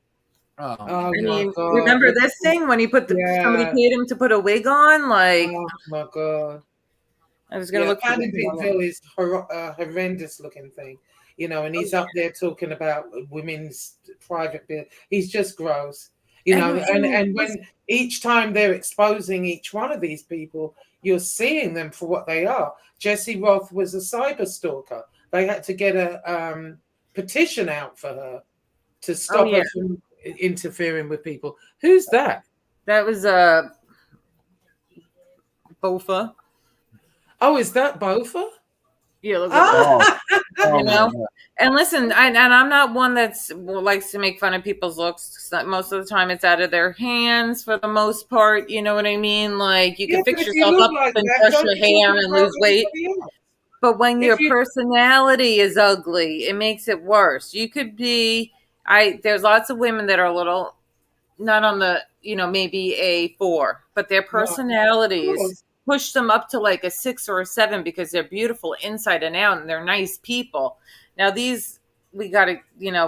Oh my God. Remember this thing when he put somebody paid him to put a wig on? Like, oh my God. I was going to look pounding pink veil is a horrendous looking thing, and he's up there talking about women's private bit. He's just gross, and when each time they're exposing each one of these people, you're seeing them for what they are. Jessie Roth was a cyber stalker. They had to get a petition out for her to stop her from interfering with people. Who's that? That was Bofa. Oh, is that Bofa? Yeah, look at that. And listen, and I'm not one that's likes to make fun of people's looks. Most of the time, it's out of their hands for the most part. You know what I mean? Like you can fix yourself up and brush your hair and lose weight. But when your personality is ugly, it makes it worse. You could be. There's lots of women that are a little not on the maybe a 4, but their personalities push them up to like a 6 or a 7 because they're beautiful inside and out and they're nice people. Now these we got to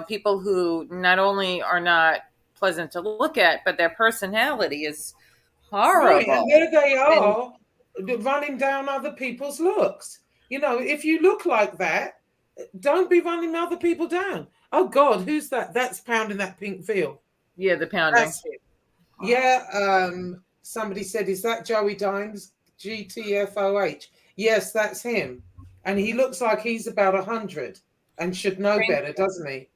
people who not only are not pleasant to look at, but their personality is horrible. Right, and there they are running down other people's looks. If you look like that, don't be running other people down. Oh God, who's that? That's pounding that pink veil. Yeah, the pounding. Yeah, somebody said, is that Joey Dimes? GTFOH. Yes, that's him. And he looks like he's about 100 and should know better, doesn't he?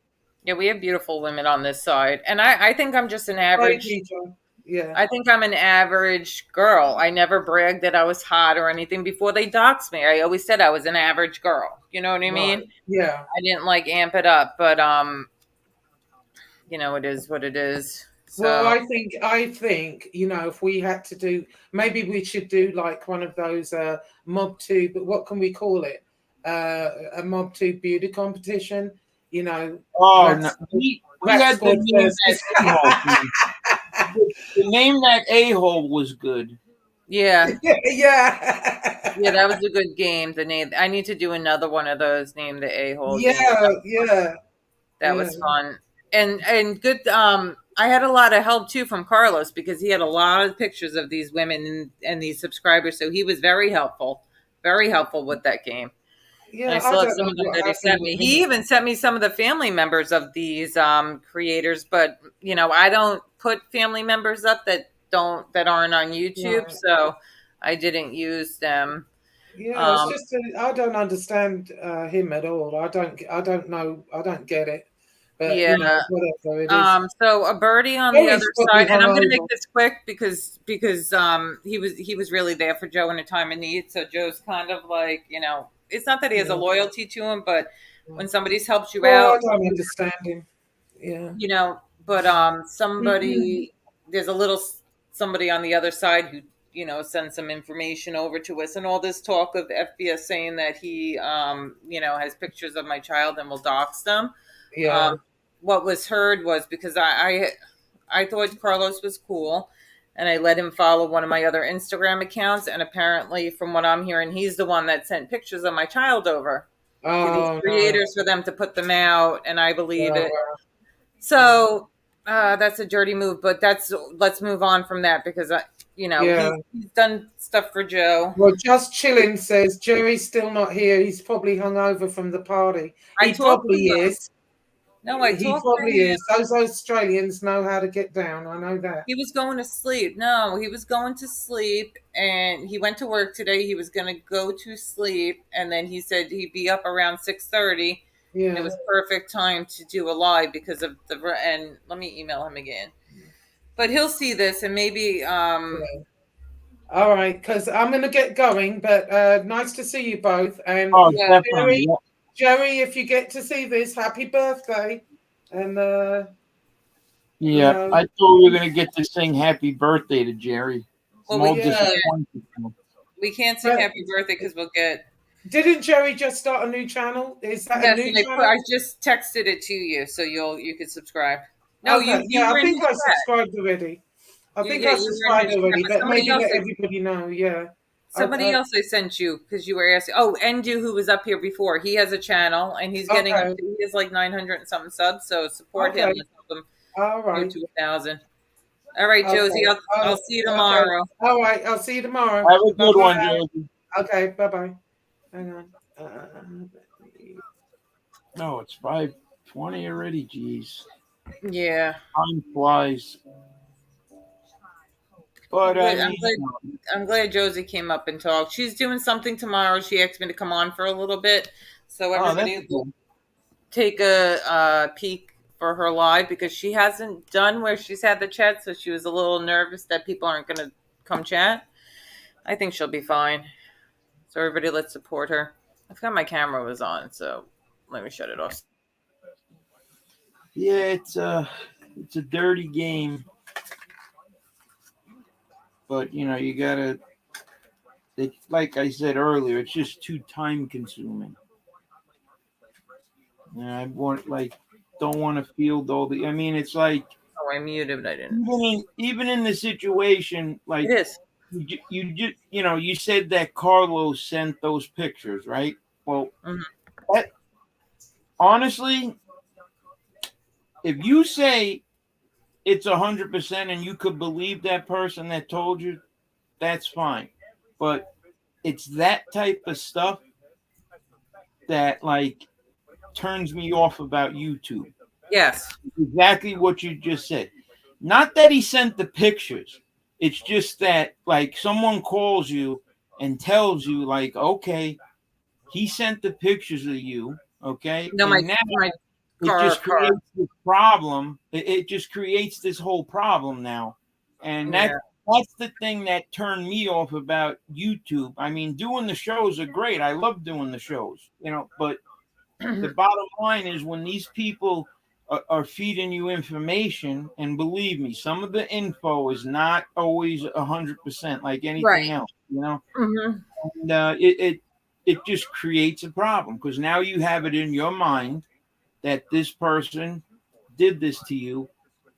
Yeah, we have beautiful women on this side. And I think I'm just an average. Yeah. I think I'm an average girl. I never bragged that I was hot or anything before they doxed me. I always said I was an average girl. You know what I mean? Yeah. I didn't amp it up, but it is what it is. So. Well, I think, if we had to do, maybe we should do like one of those mob tube, but what can we call it? A mob tube beauty competition, Oh, no. We had the name that a-hole was good. Yeah. Yeah. Yeah, that was a good game. The name. I need to do another one of those named the a-hole. Yeah. That was fun. And good. I had a lot of help too from Carlos because he had a lot of pictures of these women and these subscribers. So he was very helpful with that game. Yeah, and I still have some of them that he sent me. He even sent me some of the family members of these creators, but I don't put family members up that aren't on YouTube, so I didn't use them. Yeah, it's just I don't understand him at all. I don't know. I don't get it. But, whatever it is. So a birdie on the other side, and I'm going to make this quick because he was really there for Joe in a time of need. So Joe's kind of like it's not that he has a loyalty to him, but when somebody's helped you out, I don't understand him. Yeah, but somebody there's a little somebody on the other side who send some information over to us, and all this talk of FBS saying that he has pictures of my child and will dox them. Yeah. what was heard was because I thought Carlos was cool, and I let him follow one of my other Instagram accounts, and apparently, from what I'm hearing, he's the one that sent pictures of my child over to these creators for them to put them out, and I believe it. So that's a dirty move, but let's move on from that because he's done stuff for Joe. Well, Just Chilling says Jerry's still not here. He's probably hungover from the party. He probably is. No, he probably is. Those Australians know how to get down. I know that. He was going to sleep. No, he was going to sleep, and he went to work today. He was going to go to sleep, and then he said he'd be up around 6:30. Yeah. And it was perfect time to do a live because of and let me email him again. But he'll see this, and maybe All right, because I'm going to get going, but nice to see you both. And Jerry, if you get to see this, happy birthday. And I thought we were going to get to sing happy birthday to Jerry. Well, we can't sing happy birthday because we'll get... Didn't Jerry just start a new channel? Is that a new channel? I just texted it to you, so you could subscribe. No, okay. I think I subscribed already. I subscribed already, but maybe let everybody know. Yeah. Somebody else I sent you because you were asking. Oh, Theendu, who was up here before, he has a channel and he's getting he has like 900 and something subs. So support him and help him go to 1,000. All right, Josie, I'll see you tomorrow. Okay. All right, I'll see you tomorrow. Have a good one, Josie. Okay, bye. Hang on. No, it's 5:20 already. Jeez. Yeah. Time flies. But I'm glad Josie came up and talked. She's doing something tomorrow. She asked me to come on for a little bit, so everybody will take a peek for her live because she hasn't done where she's had the chat, so she was a little nervous that people aren't going to come chat. I think she'll be fine. So everybody, let's support her. I forgot my camera was on, so let me shut it off. Yeah, it's a dirty game. But, you got to, like I said earlier, it's just too time consuming. And I don't want to field all the, it's like. Oh, I muted, but I didn't. Even in the situation, like. It is. You said that Carlos sent those pictures, right? Well, that, honestly, if you say it's 100% and you could believe that person that told you, that's fine. But it's that type of stuff that turns me off about YouTube. Yes. Exactly what you just said. Not that he sent the pictures. It's just that someone calls you and tells you okay, he sent the pictures of you. Okay. No, it just creates this problem. It just creates this whole problem now. And that's the thing that turned me off about YouTube. Doing the shows are great. I love doing the shows, but the bottom line is when these people are feeding you information, and believe me, some of the info is not always 100% like anything else, And it just creates a problem because now you have it in your mind that this person did this to you,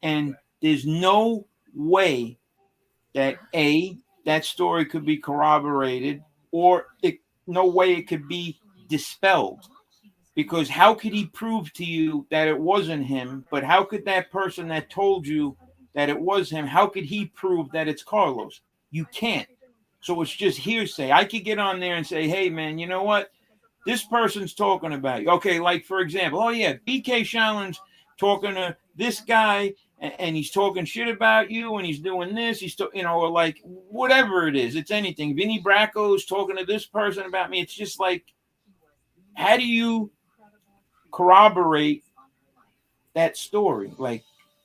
and there's no way that that story could be corroborated, or no way it could be dispelled. Because how could he prove to you that it wasn't him? But how could that person that told you that it was him, how could he prove that it's Carlos? You can't. So it's just hearsay. I could get on there and say, hey, man, you know what? This person's talking about you. Okay, for example, BK Shallon's talking to this guy, and he's talking shit about you, and he's doing this. He's, or whatever it is. It's anything. Vinny Bracco's talking to this person about me. It's just how do you corroborate that story?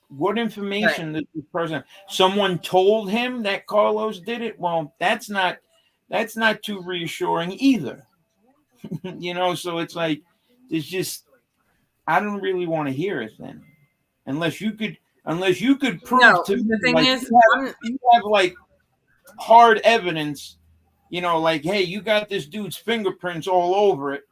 What information does this person? Someone told him that Carlos did it. Well, that's not too reassuring either. So it's it's just I don't really want to hear it then, unless you could prove to me. The thing is, you have hard evidence. Hey, you got this dude's fingerprints all over it.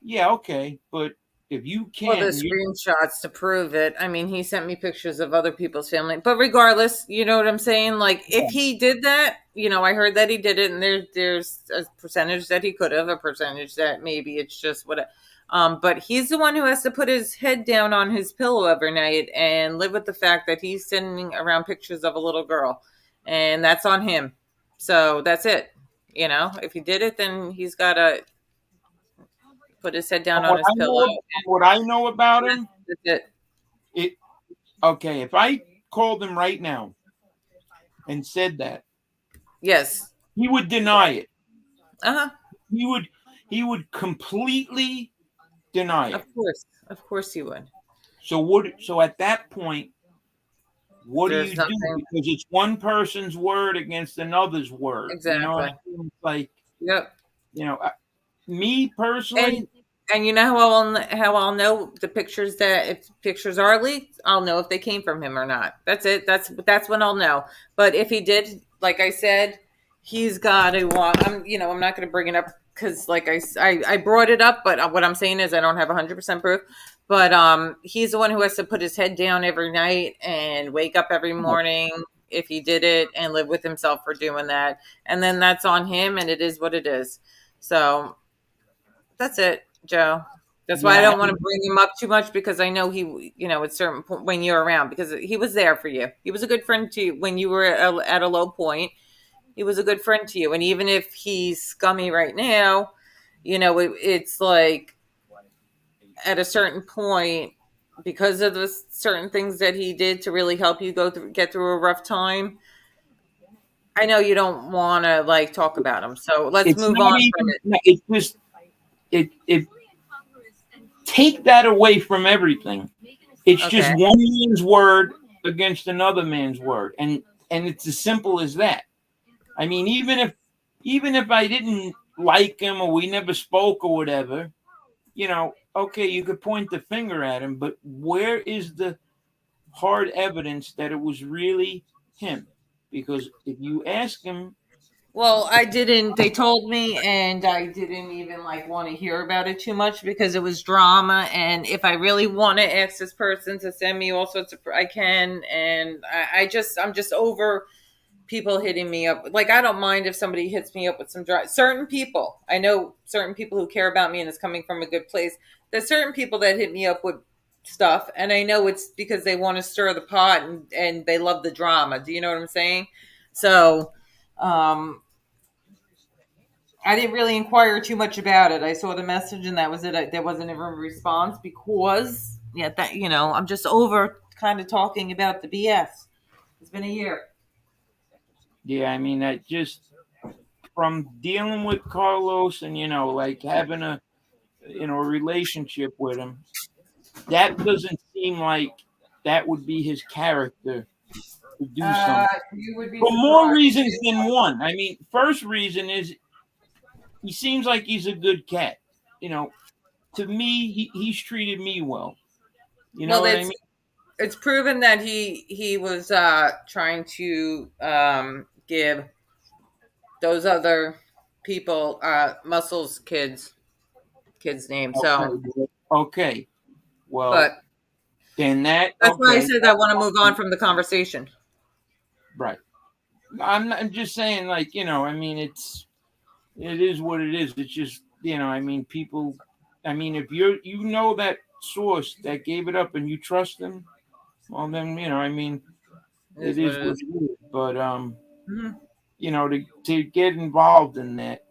Yeah, okay, but if you Well, can't, the screenshots to prove it. I mean, he sent me pictures of other people's family. But regardless, you know what I'm saying? Like, if he did that, you know, I heard that he did it, and there's a percentage that he could have, a percentage that maybe it's just what. But he's the one who has to put his head down on his pillow every night and live with the fact that he's sending around pictures of a little girl, and that's on him. So that's it. You know, if he did it, then he's got to put his head down on his pillow. What I know about him, That's it. Okay, if I called him right now and said that, Yes, he would deny it. Uh-huh. He would completely deny it. Of course he would. So at that point, what There's do? nothing. Because it's one person's word against another's word. Exactly. You know what I mean? It's like, Yep. you know, me personally, And you know how I'll know the pictures, that if pictures are leaked, I'll know if they came from him or not. That's it. That's when I'll know. But if he did, like I said, he's got to. I'm not going to bring it up because, like I brought it up, but what I'm saying is I don't have 100% proof. But he's the one who has to put his head down every night and wake up every morning if he did it, and live with himself for doing that. And then that's on him, and it is what it is. So that's it, Joe. That's why I don't want to bring him up too much, because I know he, you know, at certain point when you're around, because he was there for you. He was a good friend to you when you were at a low point. He was a good friend to you. And even if he's scummy right now, you know, it's like at a certain point, because of the certain things that he did to really help you get through a rough time. I know you don't want to like talk about him, so let's move on from it. It's just it take that away from everything. It's just one man's word against another man's word, and it's as simple as that. I mean, even if I didn't like him or we never spoke or whatever, you know, okay, you could point the finger at him, but where is the hard evidence that it was really him? Because if you ask him, well, I didn't. They told me, and I didn't even like want to hear about it too much because it was drama. And if I really want to ask this person to send me all sorts of, I can. And I'm just over people hitting me up. Like, I don't mind if somebody hits me up with some certain people. I know certain people who care about me and it's coming from a good place. There's certain people that hit me up with stuff, and I know it's because they want to stir the pot and they love the drama. Do you know what I'm saying? So, I didn't really inquire too much about it. I saw the message and that was it. There wasn't ever a response because, I'm just over kind of talking about the BS. It's been a year. Yeah, I mean, I just from dealing with Carlos and like having a relationship with him, that doesn't seem like that would be his character to do something. You would be for more reasons than one. I mean, first reason is he seems like he's a good cat. To me, he's treated me well. You know what I mean? It's proven that he was trying to give those other people Muscles kids names. So okay, well, then that's why I said I want to move on from the conversation. Right. I'm just saying, like, I mean, it is what it is. It's just, I mean, people. I mean, if you know that source that gave it up and you trust them, well, then I mean, it is what it is. But to get involved in that,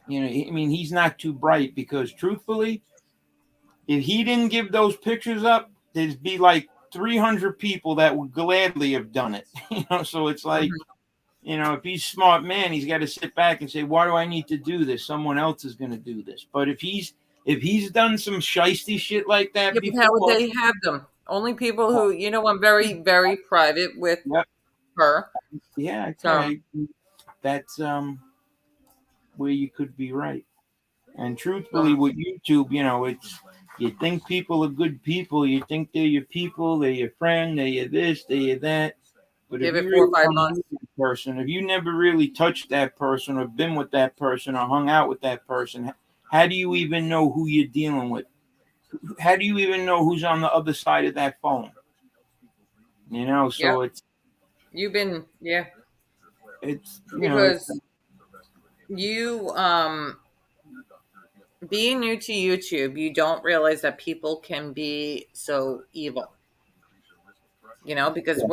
I mean, he's not too bright, because truthfully, if he didn't give those pictures up, there'd be like 300 people that would gladly have done it. So it's like, if he's a smart man, he's got to sit back and say, why do I need to do this? Someone else is going to do this. But if he's done some shiesty shit like that before, how would they have them? Only people who, I'm very, very private with her. Yeah, okay. So, that's where you could be right. And truthfully, with YouTube, it's, you think people are good people, you think they're your people, they're your friend, they're your this, they're your that. But give if it you 4 or 5 months. Person, if you never really touched that person or been with that person or hung out with that person, how do you even know who you're dealing with? how do you even know who's on the other side of that phone? You know, so Yep. You've been, yeah, it's because you being new to YouTube, you don't realize that people can be so evil. You know, because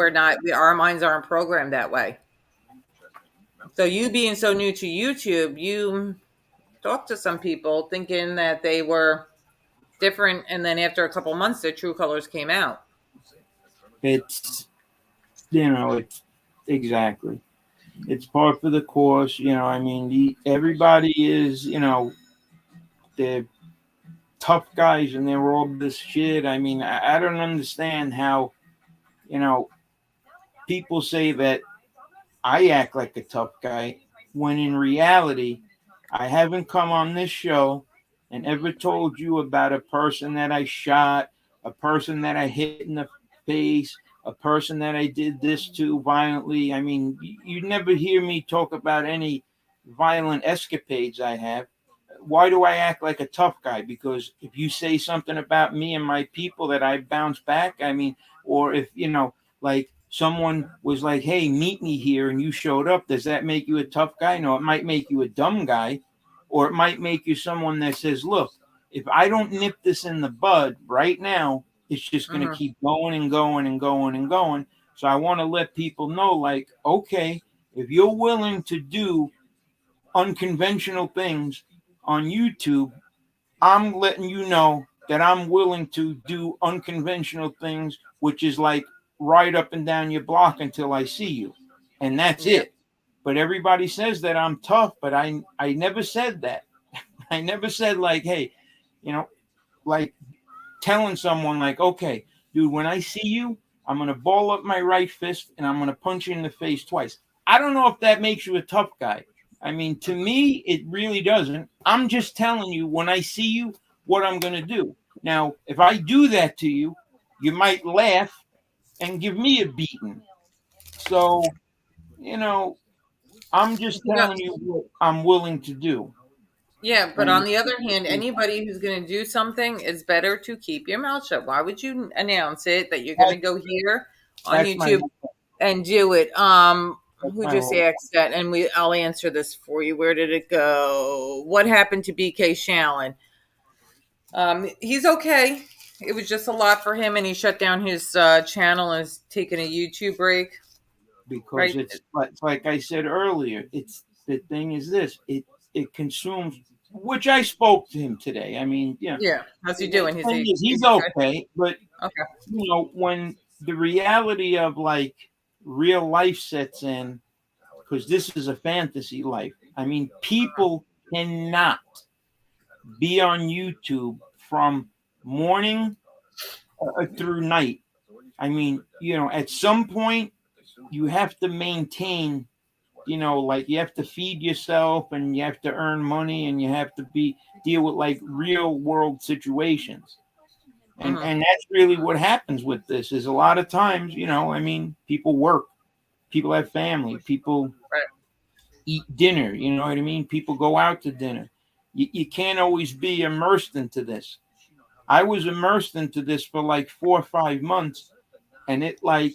our minds aren't programmed that way. So you being so new to YouTube, you talk to some people thinking that they were different, and then after a couple months, their true colors came out. it's it's exactly. It's par for the course. I mean, everybody is, they're tough guys and they're all this shit. I mean, I don't understand how, people say that I act like a tough guy when in reality, I haven't come on this show and ever told you about a person that I shot, a person that I hit in the face, a person that I did this to violently. I mean, you never hear me talk about any violent escapades I have. Why do I act like a tough guy? Because if you say something about me and my people that I bounce back, I mean, or if, like someone was like, hey, meet me here, and you showed up, does that make you a tough guy? No, it might make you a dumb guy, or it might make you someone that says, look, if I don't nip this in the bud right now, it's just going to keep going and going and going and going. So I want to let people know, like, okay, if you're willing to do unconventional things on YouTube, I'm letting you know that I'm willing to do unconventional things, which is like ride up and down your block until I see you. And that's it. But everybody says that I'm tough, but I never said that. I never said like, hey, like telling someone like, okay, dude, when I see you, I'm going to ball up my right fist and I'm going to punch you in the face twice. I don't know if that makes you a tough guy. I mean, to me, it really doesn't. I'm just telling you when I see you what I'm going to do. Now, if I do that to you, you might laugh and give me a beating. So, I'm just telling you what I'm willing to do. Yeah, but on the other hand, anybody who's going to do something, it's better to keep your mouth shut. Why would you announce it that you're going to go here on YouTube and do it? Who just asked that? And I'll answer this for you. Where did it go? What happened to BK Shallon? He's okay. It was just a lot for him, and he shut down his channel and is taking a YouTube break. Because it's like I said earlier, it's the thing is this, it consumes, which I spoke to him today. I mean, how's he doing? He's okay, but when the reality of like real life sets in, because this is a fantasy life. I mean, people cannot be on YouTube from morning through night. I mean, at some point you have to maintain, like you have to feed yourself and you have to earn money and you have to deal with like real world situations. And that's really what happens with this is a lot of times, I mean, people work, people have family, people eat dinner, you know what I mean? People go out to dinner. You can't always be immersed into this. I was immersed into this for like 4 or 5 months, and it like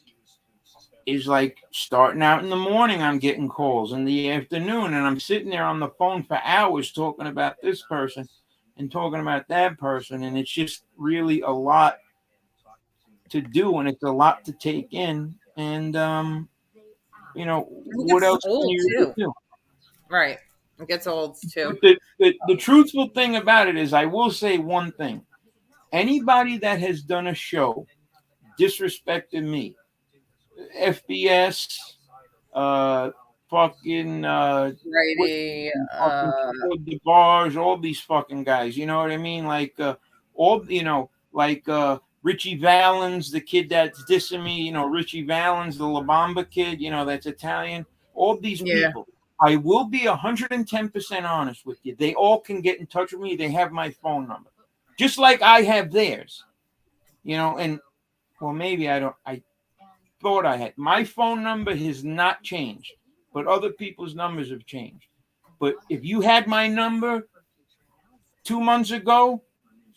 is like starting out in the morning, I'm getting calls in the afternoon, and I'm sitting there on the phone for hours talking about this person and talking about that person, and it's just really a lot to do, and it's a lot to take in, and what else can you do? Right. It gets old too. The truthful thing about it is, I will say one thing. Anybody that has done a show disrespected me, FBS, fucking Righty, the bars, all these fucking guys, you know what I mean? Like all like Richie Valens, the kid that's dissing me, Richie Valens, the La Bamba kid, that's Italian. All these people. I will be 110% honest with you. They all can get in touch with me. They have my phone number, just like I have theirs. And well, maybe I don't. I thought I had. My phone number has not changed, but other people's numbers have changed. But if you had my number 2 months ago,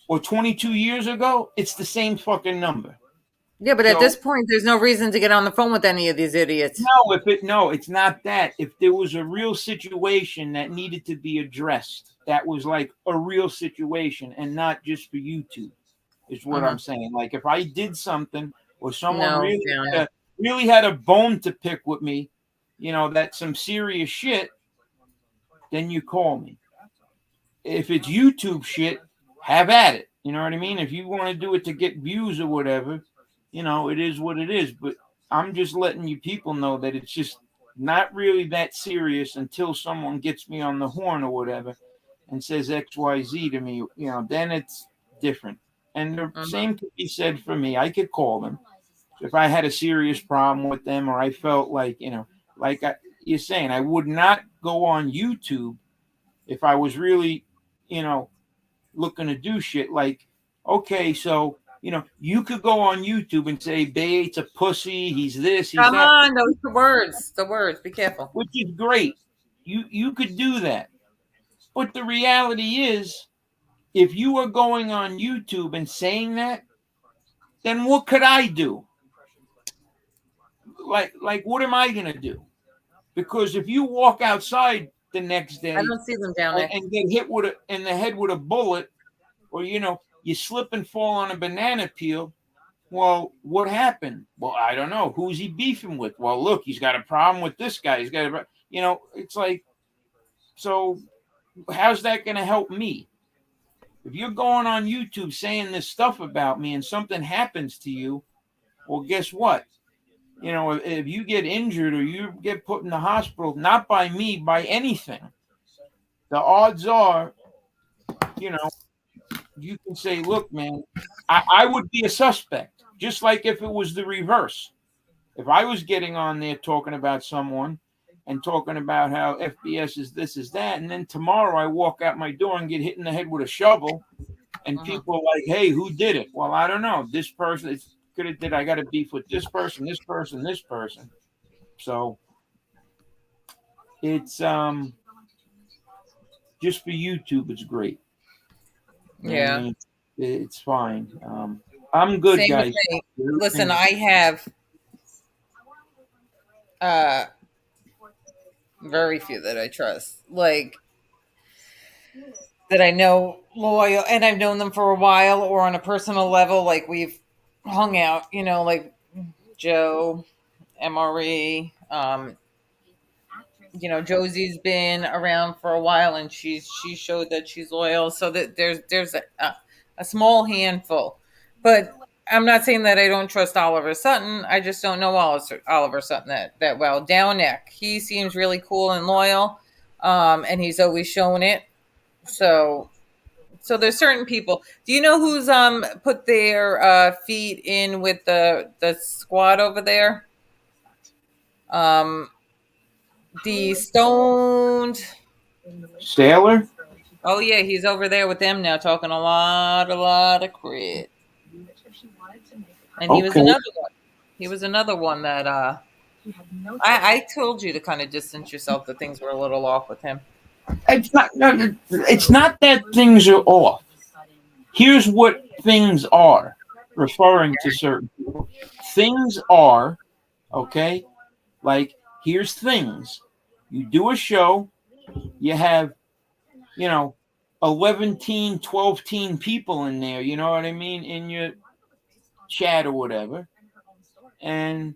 or 22 years ago, it's the same fucking number. Yeah, but at this point, there's no reason to get on the phone with any of these idiots. No, it's not that. If there was a real situation that needed to be addressed, that was like a real situation and not just for YouTube, is what I'm saying. Like if I did something or someone really had a bone to pick with me, that's some serious shit, then you call me. If it's YouTube shit, have at it. You know what I mean? If you want to do it to get views or whatever, it is what it is. But I'm just letting you people know that it's just not really that serious until someone gets me on the horn or whatever and says XYZ to me, then it's different. And the same could be said for me. I could call them if I had a serious problem with them, or I felt like, you're saying, I would not go on YouTube if I was really, looking to do shit. Like, okay, so, you could go on YouTube and say, Bates a pussy, he's this, he's Come that. on, those the words, be careful. Which is great. You could do that. But the reality is, if you are going on YouTube and saying that, then what could I do? Like what am I gonna do? Because if you walk outside the next day, I don't see them down there, and get hit in the head with a bullet, or you slip and fall on a banana peel, well, what happened? Well, I don't know. Who's he beefing with? Well, look, he's got a problem with this guy. He's got it's like, so how's that going to help me? If you're going on YouTube saying this stuff about me and something happens to you, well, guess what? If you get injured or you get put in the hospital, not by me, by anything, the odds are, you can say, look, man, I would be a suspect, just like if it was the reverse. If I was getting on there talking about someone and talking about how FBS is this, is that, and then tomorrow I walk out my door and get hit in the head with a shovel, and people are like, hey, who did it? Well, I don't know. This person could have did. I got a beef with this person, this person, this person. So it's just for YouTube, it's great. Yeah, I mean, it's fine. I'm good, same guys. Listen, I have very few that I trust, like that I know loyal, and I've known them for a while, or on a personal level, like we've hung out, like Joe, MRE. Josie's been around for a while, and she showed that she's loyal. So that there's a small handful, but I'm not saying that I don't trust Oliver Sutton. I just don't know Oliver Sutton that well. Down neck, he seems really cool and loyal, and he's always shown it. So there's certain people. Do you know who's put their feet in with the squad over there? The Stoned Sailor. Oh yeah, he's over there with them now, talking a lot of crap. And he was another one. He was another one that I told you to kind of distance yourself. That things were a little off with him. It's not that things are off. Here's what things are, referring to certain people. Things are, okay, like here's things. You do a show, you have, 11 teen, 12 teen people in there, you know what I mean, in your chat or whatever. And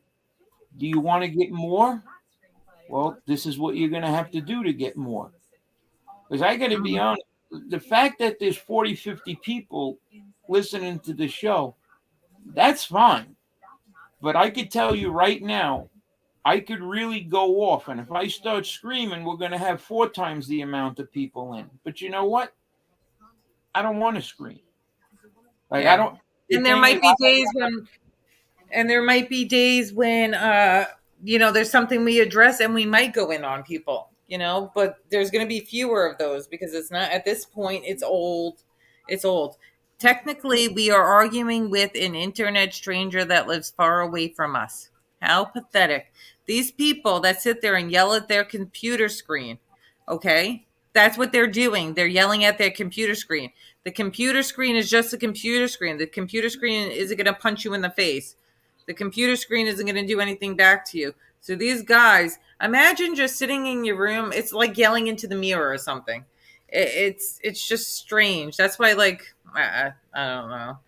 do you want to get more? Well, this is what you're going to have to do to get more. Because I got to be honest, the fact that there's 40, 50 people listening to the show, that's fine. But I could tell you right now, I could really go off. And if I start screaming, we're going to have 4 times the amount of people in. But you know what? I don't want to scream. Like, yeah. I don't. And there might be days when, there's something we address and we might go in on people, but there's going to be fewer of those because it's not, at this point, it's old. It's old. Technically, we are arguing with an internet stranger that lives far away from us. How pathetic. These people that sit there and yell at their computer screen, okay? That's what they're doing. They're yelling at their computer screen. The computer screen is just a computer screen. The computer screen isn't going to punch you in the face. The computer screen isn't going to do anything back to you. So these guys, imagine just sitting in your room. It's like yelling into the mirror or something. It's just strange. That's why, like, I don't know.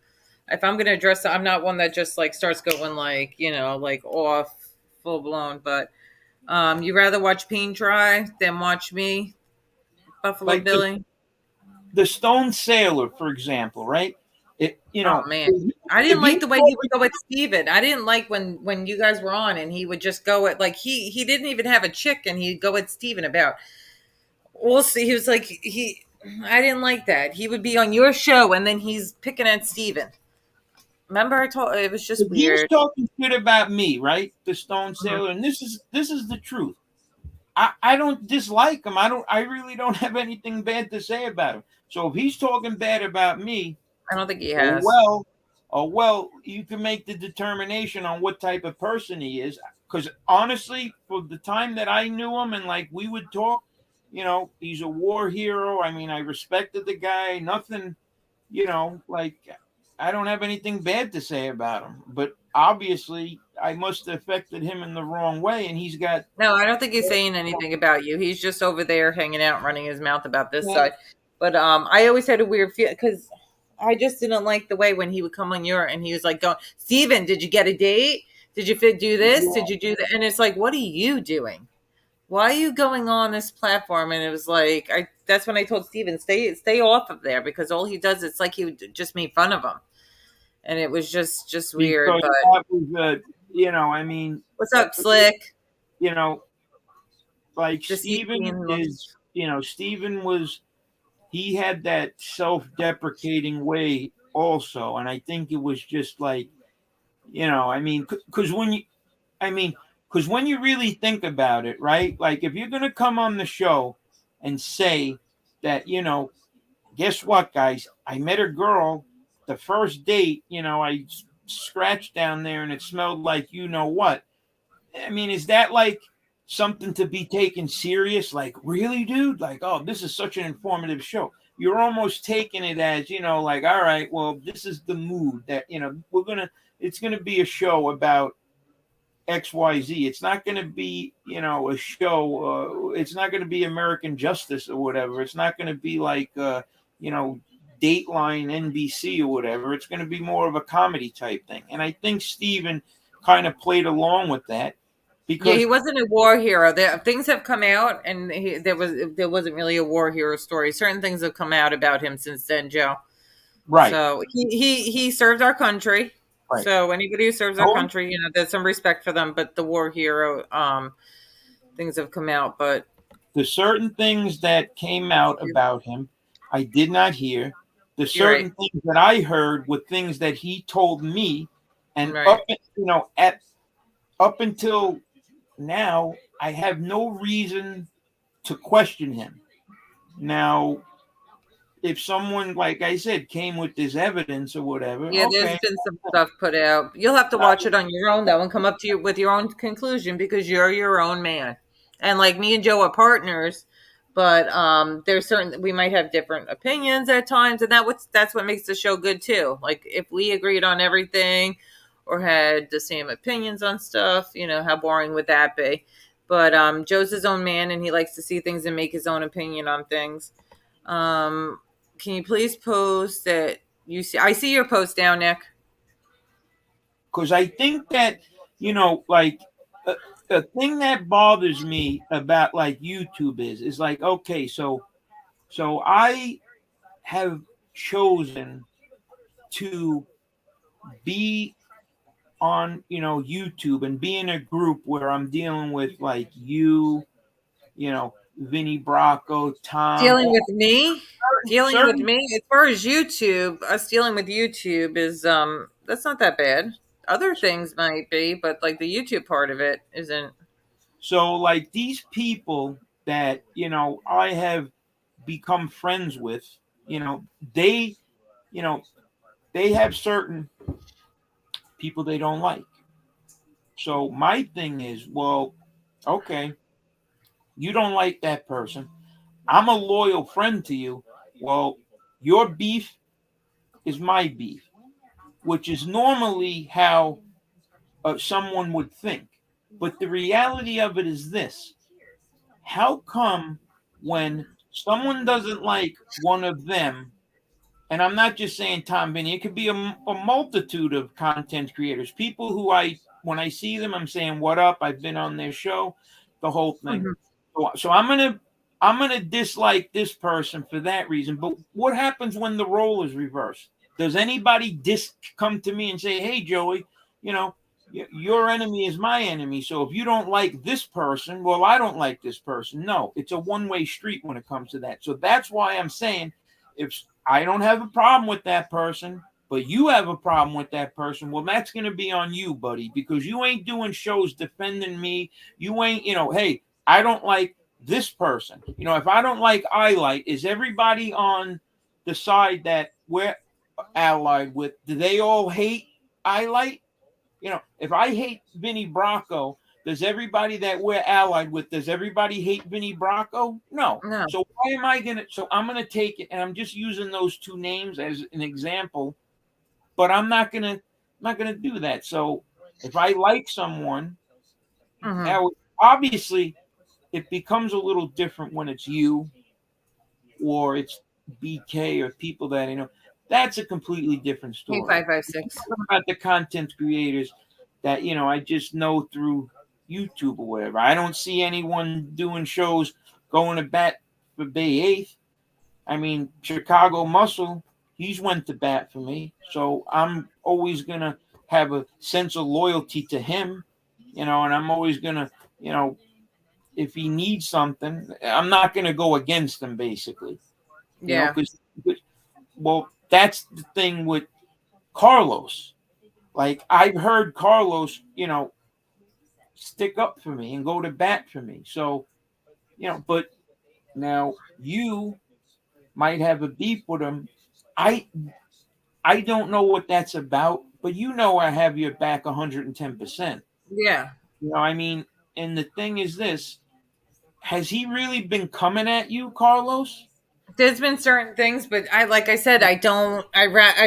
If I'm going to address it, I'm not one that just like starts going like, like off full blown. But you rather watch paint dry than watch me, Buffalo Like Billy? The Stone Sailor, for example, right? Oh man, I didn't like the way he would go at Steven. I didn't like when you guys were on and he would just go at, like, he didn't even have a chick and he'd go at Steven about. We'll see. He was like I didn't like that. He would be on your show and then he's picking at Steven. Remember, I told it was just weird. He was talking shit about me, right? The Stone Sailor, and this is the truth. I don't dislike him. I really don't have anything bad to say about him. So if he's talking bad about me, I don't think he has. Well, you can make the determination on what type of person he is. Because honestly, for the time that I knew him and like we would talk, he's a war hero. I mean, I respected the guy. Nothing, like I don't have anything bad to say about him. But obviously, I must have affected him in the wrong way, and he's got. No, I don't think he's saying anything about you. He's just over there hanging out, running his mouth about this side. But I always had a weird feel because I just didn't like the way when he would come on your and he was like, "Going, Steven, did you get a date? Did you do this? Yeah. Did you do that?" And it's like, what are you doing? Why are you going on this platform? And it was like, that's when I told Steven, stay off of there because all he does, it's like he would just made fun of him. And it was just weird. Because but that was, I mean, what's up, Slick? Like Steven is, Steven was, he had that self-deprecating way also, and I think it was just like, because when you really think about it, right? Like if you're gonna come on the show and say that, guess what, guys? I met a girl. The first date, I scratched down there and it smelled like what. I mean, is that like something to be taken serious? Like, really, dude? Like, oh, this is such an informative show. You're almost taking it as, like, all right, well, this is the mood that, it's going to be a show about XYZ. It's not going to be, a show. It's not going to be American Justice or whatever. It's not going to be like, Dateline NBC or whatever. It's going to be more of a comedy type thing. And I think Steven kind of played along with that. Because he wasn't a war hero. Things have come out, and there wasn't really a war hero story. Certain things have come out about him since then, Joe. Right. So he served our country. Right. So anybody who serves our country, there's some respect for them. But the war hero things have come out. But the certain things that came out about him, I did not hear. The certain things that I heard were things that he told me, and up until now, I have no reason to question him. Now, if someone, like I said, came with this evidence or whatever, there's been some stuff put out. You'll have to watch it on your own though, and come up to you with your own conclusion because you're your own man. And like me and Joe are partners. But there's we might have different opinions at times, and that's what makes the show good too. Like if we agreed on everything or had the same opinions on stuff, how boring would that be? But Joe's his own man, and he likes to see things and make his own opinion on things. Can you please post that you see? I see your post down, Nick. Because I think that like. The thing that bothers me about like YouTube is like, okay, so I have chosen to be on, YouTube and be in a group where I'm dealing with like Vinny Bracco, Tom. Dealing with me? With me? As far as YouTube, us dealing with YouTube is, that's not that bad. Other things might be, but like the YouTube part of it isn't. So like these people that, I have become friends with, they have certain people they don't like. So my thing is, well, okay, you don't like that person. I'm a loyal friend to you. Well, your beef is my beef, which is normally how someone would think. But the reality of it is this: how come when someone doesn't like one of them, and I'm not just saying Tom Binney, it could be a multitude of content creators, people who when I see them, I'm saying, what up? I've been on their show, the whole thing. So I'm gonna dislike this person for that reason. But what happens when the role is reversed? Does anybody come to me and say, hey, Joey, your enemy is my enemy. So if you don't like this person, well, I don't like this person. No, it's a one-way street when it comes to that. So that's why I'm saying, if I don't have a problem with that person, but you have a problem with that person, well, that's going to be on you, buddy, because you ain't doing shows defending me. You ain't, hey, I don't like this person. If I don't like Light, is everybody on the side that we're allied with? Do they all hate Light? If I hate Vinny Bracco, does everybody that we're allied with, does everybody hate Vinny Bracco? No. So why am I going to, so I'm going to take it, and I'm just using those two names as an example, but I'm not going to do that. So if I like someone, now obviously it becomes a little different when it's you or it's BK or people that, that's a completely different story. 556. About the content creators that I just know through YouTube or whatever. I don't see anyone doing shows going to bat for Bay 8th. I mean, Chicago Muscle, he's went to bat for me, so I'm always gonna have a sense of loyalty to him, and I'm always gonna, if he needs something, I'm not gonna go against him, basically. Because well, that's the thing with Carlos. Like, I've heard Carlos, stick up for me and go to bat for me. So, but now you might have a beef with him. I don't know what that's about, but I have your back 110%. Yeah. I mean, and the thing is this, has he really been coming at you, Carlos? There's been certain things, but like I said, I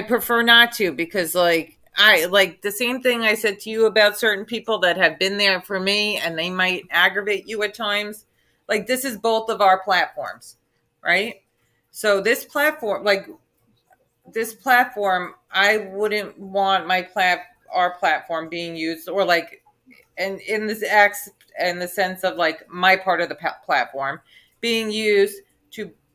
prefer not to, because I like the same thing I said to you about certain people that have been there for me and they might aggravate you at times. Like, this is both of our platforms, right? So this platform, I wouldn't want our platform being used, or and in the sense of my part of the platform being used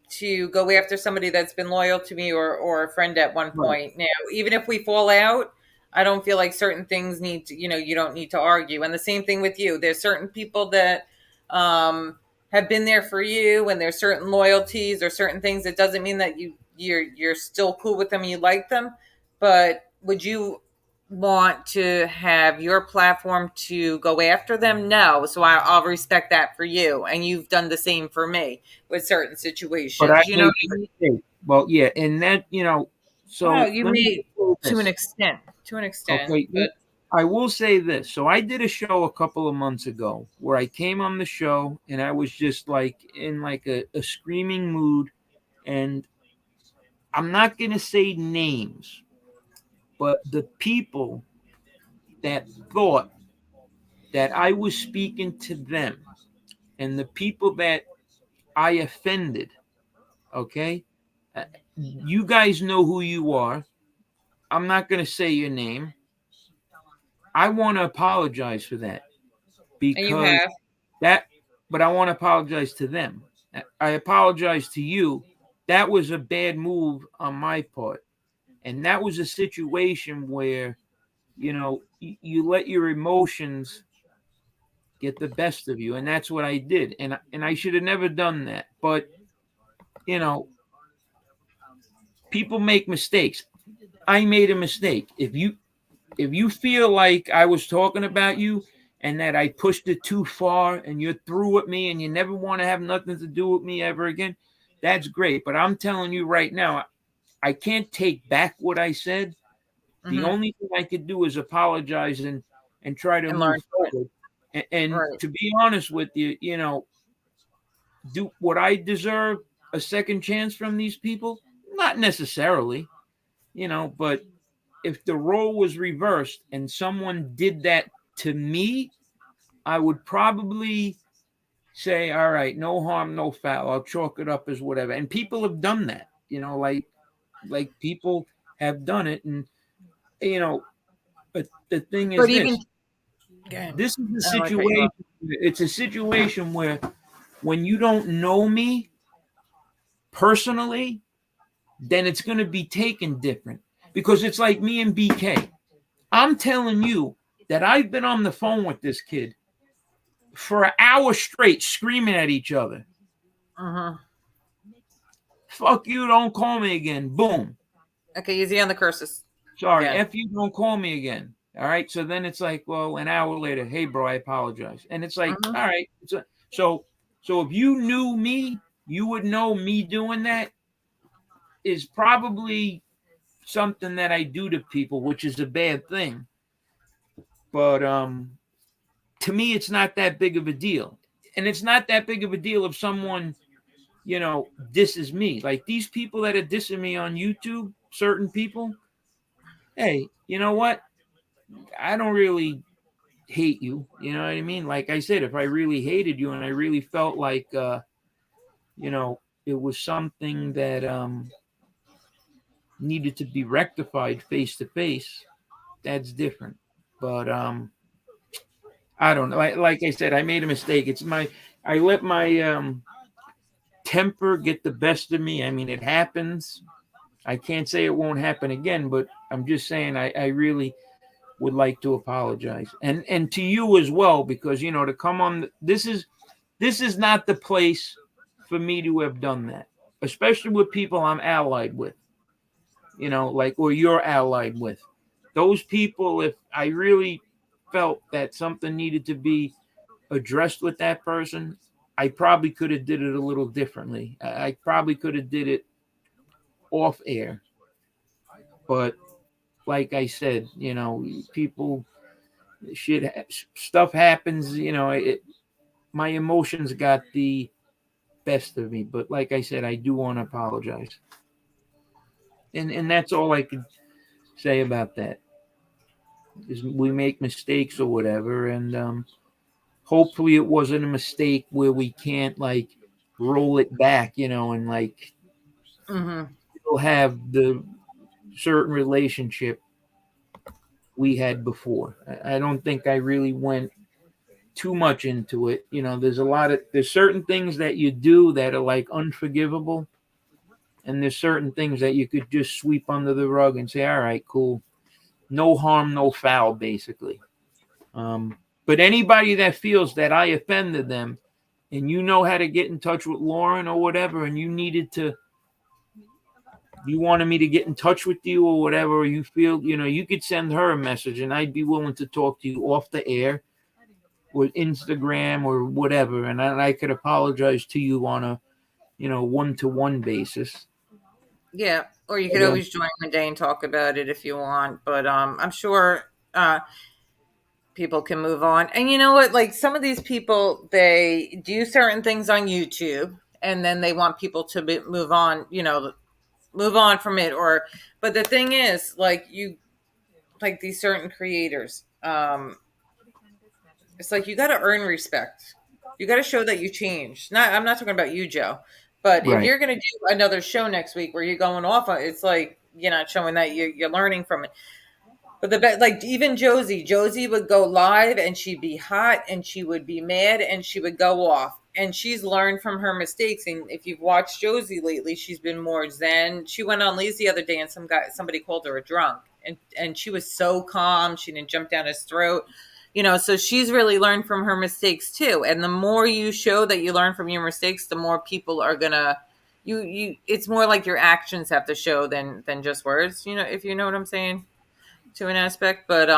to go after somebody that's been loyal to me or a friend at one point. Right. Now, even if we fall out, I don't feel like certain things need to, you don't need to argue. And the same thing with you. There's certain people that have been there for you, and there's certain loyalties or certain things. It doesn't mean that you're still cool with them and you like them. But would you want to have your platform to go after them? No. So I'll respect that for you, and you've done the same for me with certain situations. Well, yeah, and that so you made to an extent. Okay, but I will say this. So I did a show a couple of months ago where I came on the show and I was just in a screaming mood, and I'm not going to say names, but the people that thought that I was speaking to them and the people that I offended, okay? You guys know who you are. I'm not going to say your name. I want to apologize for that, because but I want to apologize to them. I apologize to you. That was a bad move on my part. And that was a situation where, you let your emotions get the best of you. And that's what I did. And I should have never done that. But, people make mistakes. I made a mistake. If you feel like I was talking about you and that I pushed it too far and you're through with me and you never want to have nothing to do with me ever again, that's great. But I'm telling you right now, I can't take back what I said. The only thing I could do is apologize and try to move forward. And right. To be honest with you, would I deserve a second chance from these people? Not necessarily, but if the role was reversed and someone did that to me, I would probably say, all right, no harm, no foul. I'll chalk it up as whatever. And people have done that, like people have done it. And, but the thing is But even this is a situation. It's a situation where when you don't know me personally, then it's going to be taken different, because it's like me and BK. I'm telling you that I've been on the phone with this kid for an hour straight screaming at each other. Fuck you, don't call me again. Boom. Okay, easy on the curses. Sorry, F you, don't call me again. All right, so then it's like, well, an hour later, hey, bro, I apologize. And it's like, all right. So if you knew me, you would know me doing that is probably something that I do to people, which is a bad thing. But to me, it's not that big of a deal. And it's not that big of a deal if someone, disses me. Like these people that are dissing me on YouTube, certain people, hey, you know what? I don't really hate you. You know what I mean? Like I said, if I really hated you and I really felt like, it was something that needed to be rectified face to face, that's different. But I don't know. Like I said, I made a mistake. I let my temper get the best of me. I mean, it happens. I can't say it won't happen again, but I'm just saying I really would like to apologize. And to you as well, because to come on, this is not the place for me to have done that, especially with people I'm allied with. Or you're allied with. Those people, if I really felt that something needed to be addressed with that person, I probably could have did it a little differently. I probably could have did it off air. But like I said, people, stuff happens, my emotions got the best of me. But like I said, I do want to apologize. And that's all I could say about that. Is we make mistakes or whatever, and hopefully it wasn't a mistake where we can't roll it back, and still have the certain relationship we had before. I don't think I really went too much into it. There's certain things that you do that are unforgivable, and there's certain things that you could just sweep under the rug and say, all right, cool. No harm, no foul, basically. But anybody that feels that I offended them and you know how to get in touch with Lauren or whatever, and you wanted me to get in touch with you or whatever, or you feel, you could send her a message and I'd be willing to talk to you off the air or Instagram or whatever. And I could apologize to you on a, one-to-one basis. Yeah, or you could always join one day and talk about it if you want. But I'm sure people can move on. And you know what? Some of these people, they do certain things on YouTube, and then they want people to move on. Move on from it. But the thing is, these certain creators, it's you got to earn respect. You got to show that you changed. I'm not talking about you, Joe. But if you're going to do another show next week where you're going off, it's you're not showing that you're learning from it. But even Josie would go live and she'd be hot and she would be mad and she would go off. And she's learned from her mistakes. And if you've watched Josie lately, she's been more zen. She went on Lee's the other day and somebody called her a drunk. And she was so calm. She didn't jump down his throat. So she's really learned from her mistakes too. And the more you show that you learn from your mistakes, the more people are gonna it's more like your actions have to show than just words, if you know what I'm saying, to an aspect. But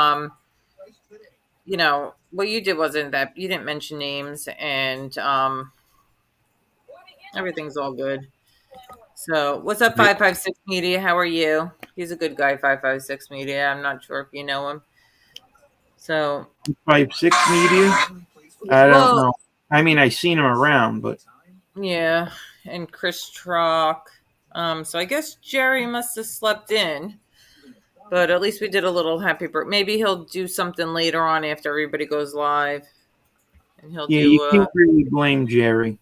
what you did wasn't that you didn't mention names, and everything's all good. So what's up, 556 Media? How are you? He's a good guy, 556 Media. I'm not sure if you know him. So 556 Media? I don't know. I mean, I seen him around, but Yeah, and Chris Trocc. So I guess Jerry must have slept in, but at least we did a little happy birthday. Maybe he'll do something later on after everybody goes live, and he'll Yeah, you do. can't really blame Jerry.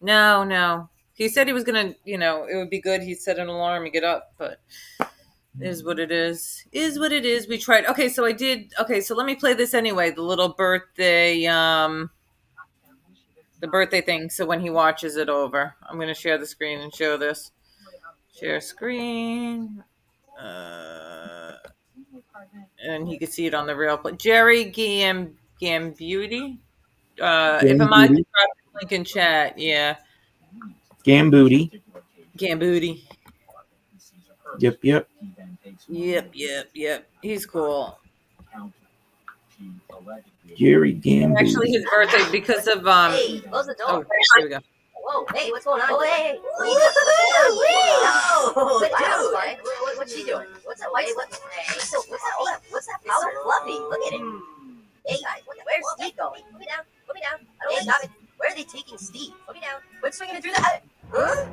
No. He said he was gonna. It would be good. He set an alarm and get up, but it is what it is. Is what it is. We tried. Okay, so I did. Okay, so let me play this anyway. The little birthday. The birthday thing. So when he watches it over, I'm gonna share the screen and show this. Share screen. And he could see it on the real play. Jerry Gambuti. If I'm on, drop the link in chat. Yeah. Gambuti. Gambuti. Yep. Yep. He's cool. Jerry Gambuti. Actually, his birthday because of Hey, close the door. Oh, here we go. Whoa, hey, what's going on? Oh, hey. What's she doing? What's that? What's that powder fluffy? Look at it. Hey, where's Steve going? Put me down. I don't stop it. Where are they taking Steve? Put me down. What's swinging it through the attic? Huh?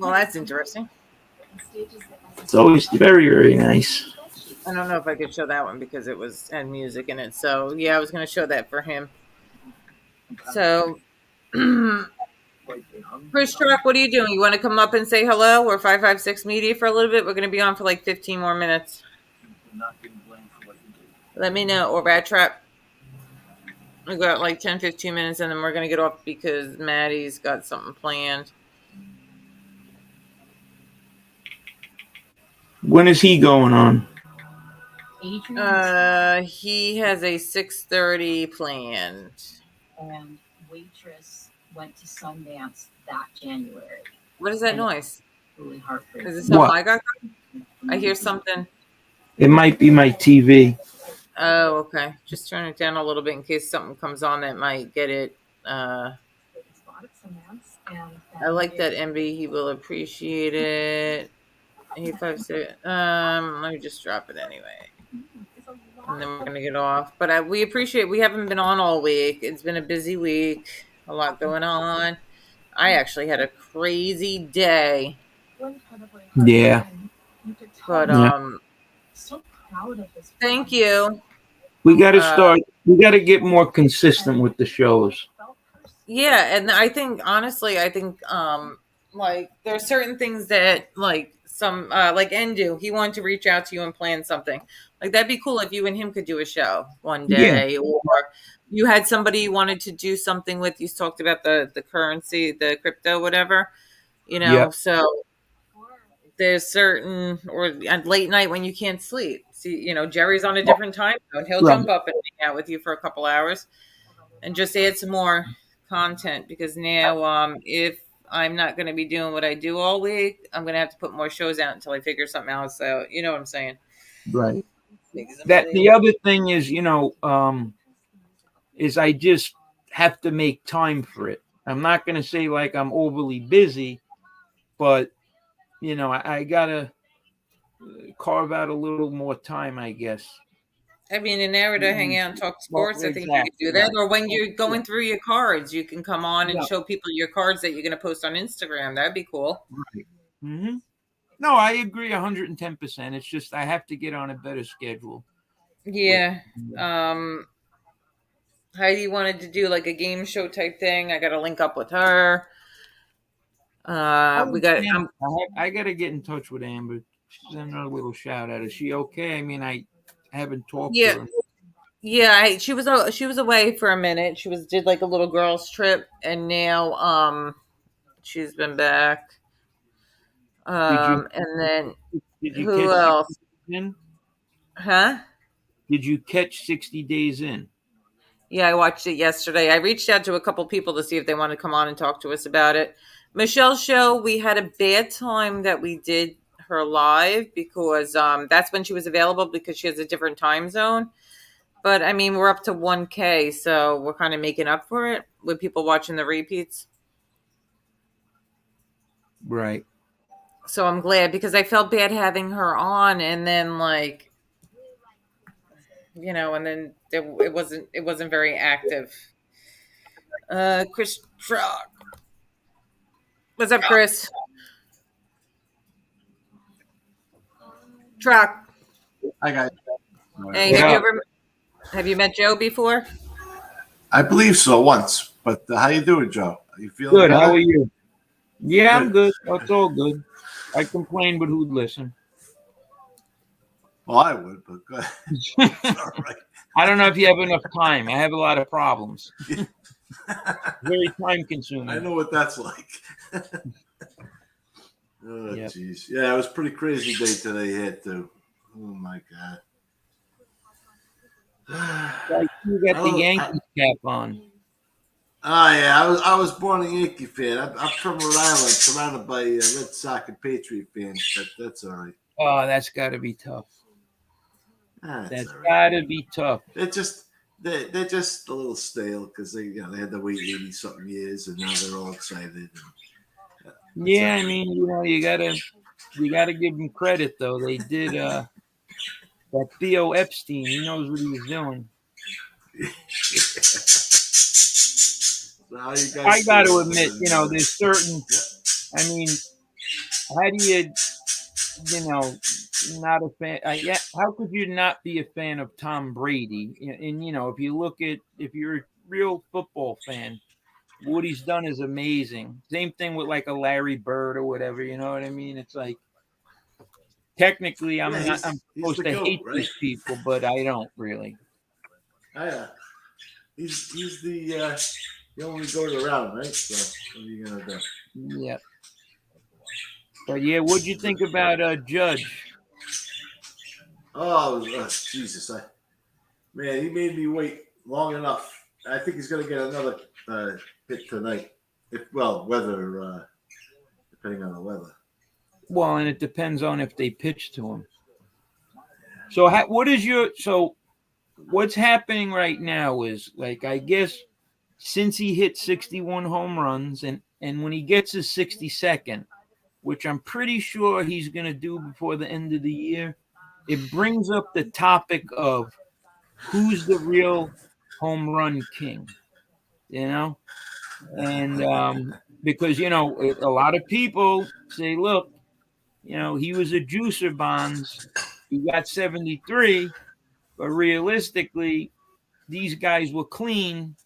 Well, that's interesting. It's always very, very nice. I don't know if I could show that one because it had music in it. So yeah, I was going to show that for him. So, Chris Trocc, what are you doing? You want to come up and say hello? We're 556 Media for a little bit. We're going to be on for like 15 more minutes. Let me know. Or Rat Trap. We got like 10, 15 minutes and then we're going to get off because Maddie's got something planned. When is he going on? He has a 6:30 planned. And Waitress went to Sundance that January. What is that noise? Really heartbreaking. Is it something I got? I hear something. It might be my TV. Oh, okay. Just turn it down a little bit in case something comes on that might get it. I like that, MB. He will appreciate it. 856. Let me just drop it anyway. And then we're going to get off. But we appreciate we haven't been on all week. It's been a busy week. A lot going on. I actually had a crazy day. Yeah. But, so proud of this. Thank you. We got to start. We got to get more consistent with the shows. Yeah, and I think honestly, like there's certain things that like some like Endu, he wanted to reach out to you and plan something. Like that'd be cool if you and him could do a show one day, or you had somebody you wanted to do something with. You talked about the currency, the crypto, whatever. So there's certain or at late night when you can't sleep. See, Jerry's on a different time zone. He'll jump up and hang out with you for a couple hours and just add some more content because now if I'm not going to be doing what I do all week, I'm going to have to put more shows out until I figure something else out. You know what I'm saying? Right. That the other thing is, is I just have to make time for it. I'm not going to say like I'm overly busy, but I got to carve out a little more time, I guess. I mean, an hour to hang out and talk sports, I think you could do that. Or when you're going through your cards, you can come on and show people your cards that you're going to post on Instagram. That'd be cool. Right. Mm-hmm. No, I agree 110%. It's just I have to get on a better schedule. Yeah. Heidi wanted to do like a game show type thing. I got to link up with her. I got to get in touch with Amber. Send her a little shout out. Is she okay? I mean, I haven't talked to her. Yeah, she was away for a minute. She did like a little girls trip, and now she's been back. And then who else? In? Huh? Did you catch 60 Days In? Yeah, I watched it yesterday. I reached out to a couple people to see if they want to come on and talk to us about it. Michelle's show, we had a bad time that we did her live because that's when she was available because she has a different time zone. But I mean, we're up to 1K, so we're kind of making up for it with people watching the repeats. Right. So I'm glad because I felt bad having her on, and then like, and then it wasn't very active. Chris Trocc. What's up, Chris? Trocc. I got. Hey, have you met Joe before? I believe so once. But how you doing, Joe? Are you feeling Good. better? How are you? Yeah, I'm good. It's all good. I complain, but who'd listen? Well, I would, but go ahead. All right. I don't know if you have enough time. I have a lot of problems. Very time consuming. I know what that's like. Oh, jeez. Yeah, it was a pretty crazy day today here, too. Oh, my God. You got the Yankees cap on. Oh, yeah. I was born a Yankee fan. I'm from Rhode Island, surrounded by Red Sox and Patriot fans. That's all right. Oh, that's got to be tough. That's got to be tough. They're just a little stale because they had to wait 80-something years, and now they're all excited. Yeah, I mean, you gotta give them credit though. They did that Theo Epstein. He knows what he was doing. I got to admit, there's certain. I mean, how do you not a fan? How could you not be a fan of Tom Brady? And if you're a real football fan, what he's done is amazing. Same thing with like a Larry Bird or whatever. You know what I mean? It's like technically, I'm supposed to hate these people, but I don't really. He's the only goes around, right? So what are you gonna do? Yeah. But yeah, what'd you think about Judge? Oh, Jesus! Man, he made me wait long enough. I think he's gonna get another hit tonight. Depending on the weather. Well, and it depends on if they pitch to him. So, what's happening right now is like, I guess since he hit 61 home runs and when he gets his 62nd, which I'm pretty sure he's going to do before the end of the year, it brings up the topic of who's the real home run king, and because, a lot of people say, look, he was a juicer, Bonds. He got 73, but realistically, these guys were clean.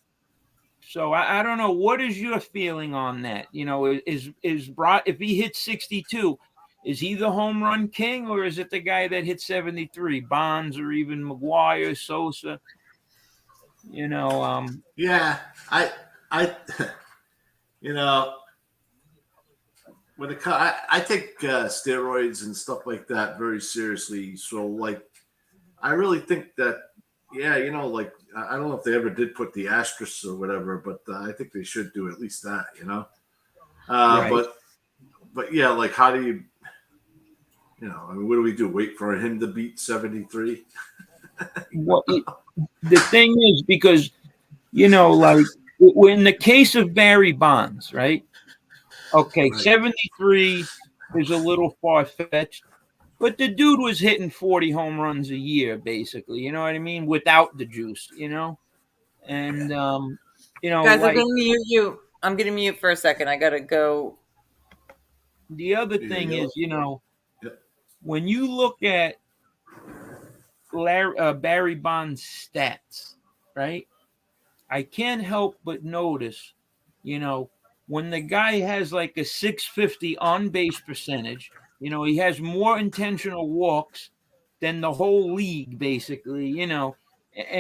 So I don't know. What is your feeling on that? If he hits 62, is he the home run king, or is it the guy that hit 73, Bonds or even McGuire, Sosa? Yeah, I I take steroids and stuff like that very seriously. So, like, I really think that, I don't know if they ever did put the asterisks or whatever, but I think they should do at least that, Right. But yeah, like, how do you, what do we do? Wait for him to beat 73? Well, the thing is, because, like, in the case of Barry Bonds, right? Okay, right. 73 is a little far-fetched, but the dude was hitting 40 home runs a year, basically. You know what I mean? Without the juice, And, guys, like, I'm going to mute you. I'm going to mute for a second. I got to go. The other thing is, when you look at Barry Bonds' stats, right? I can't help but notice, when the guy has like a 650 on base percentage, he has more intentional walks than the whole league, basically, and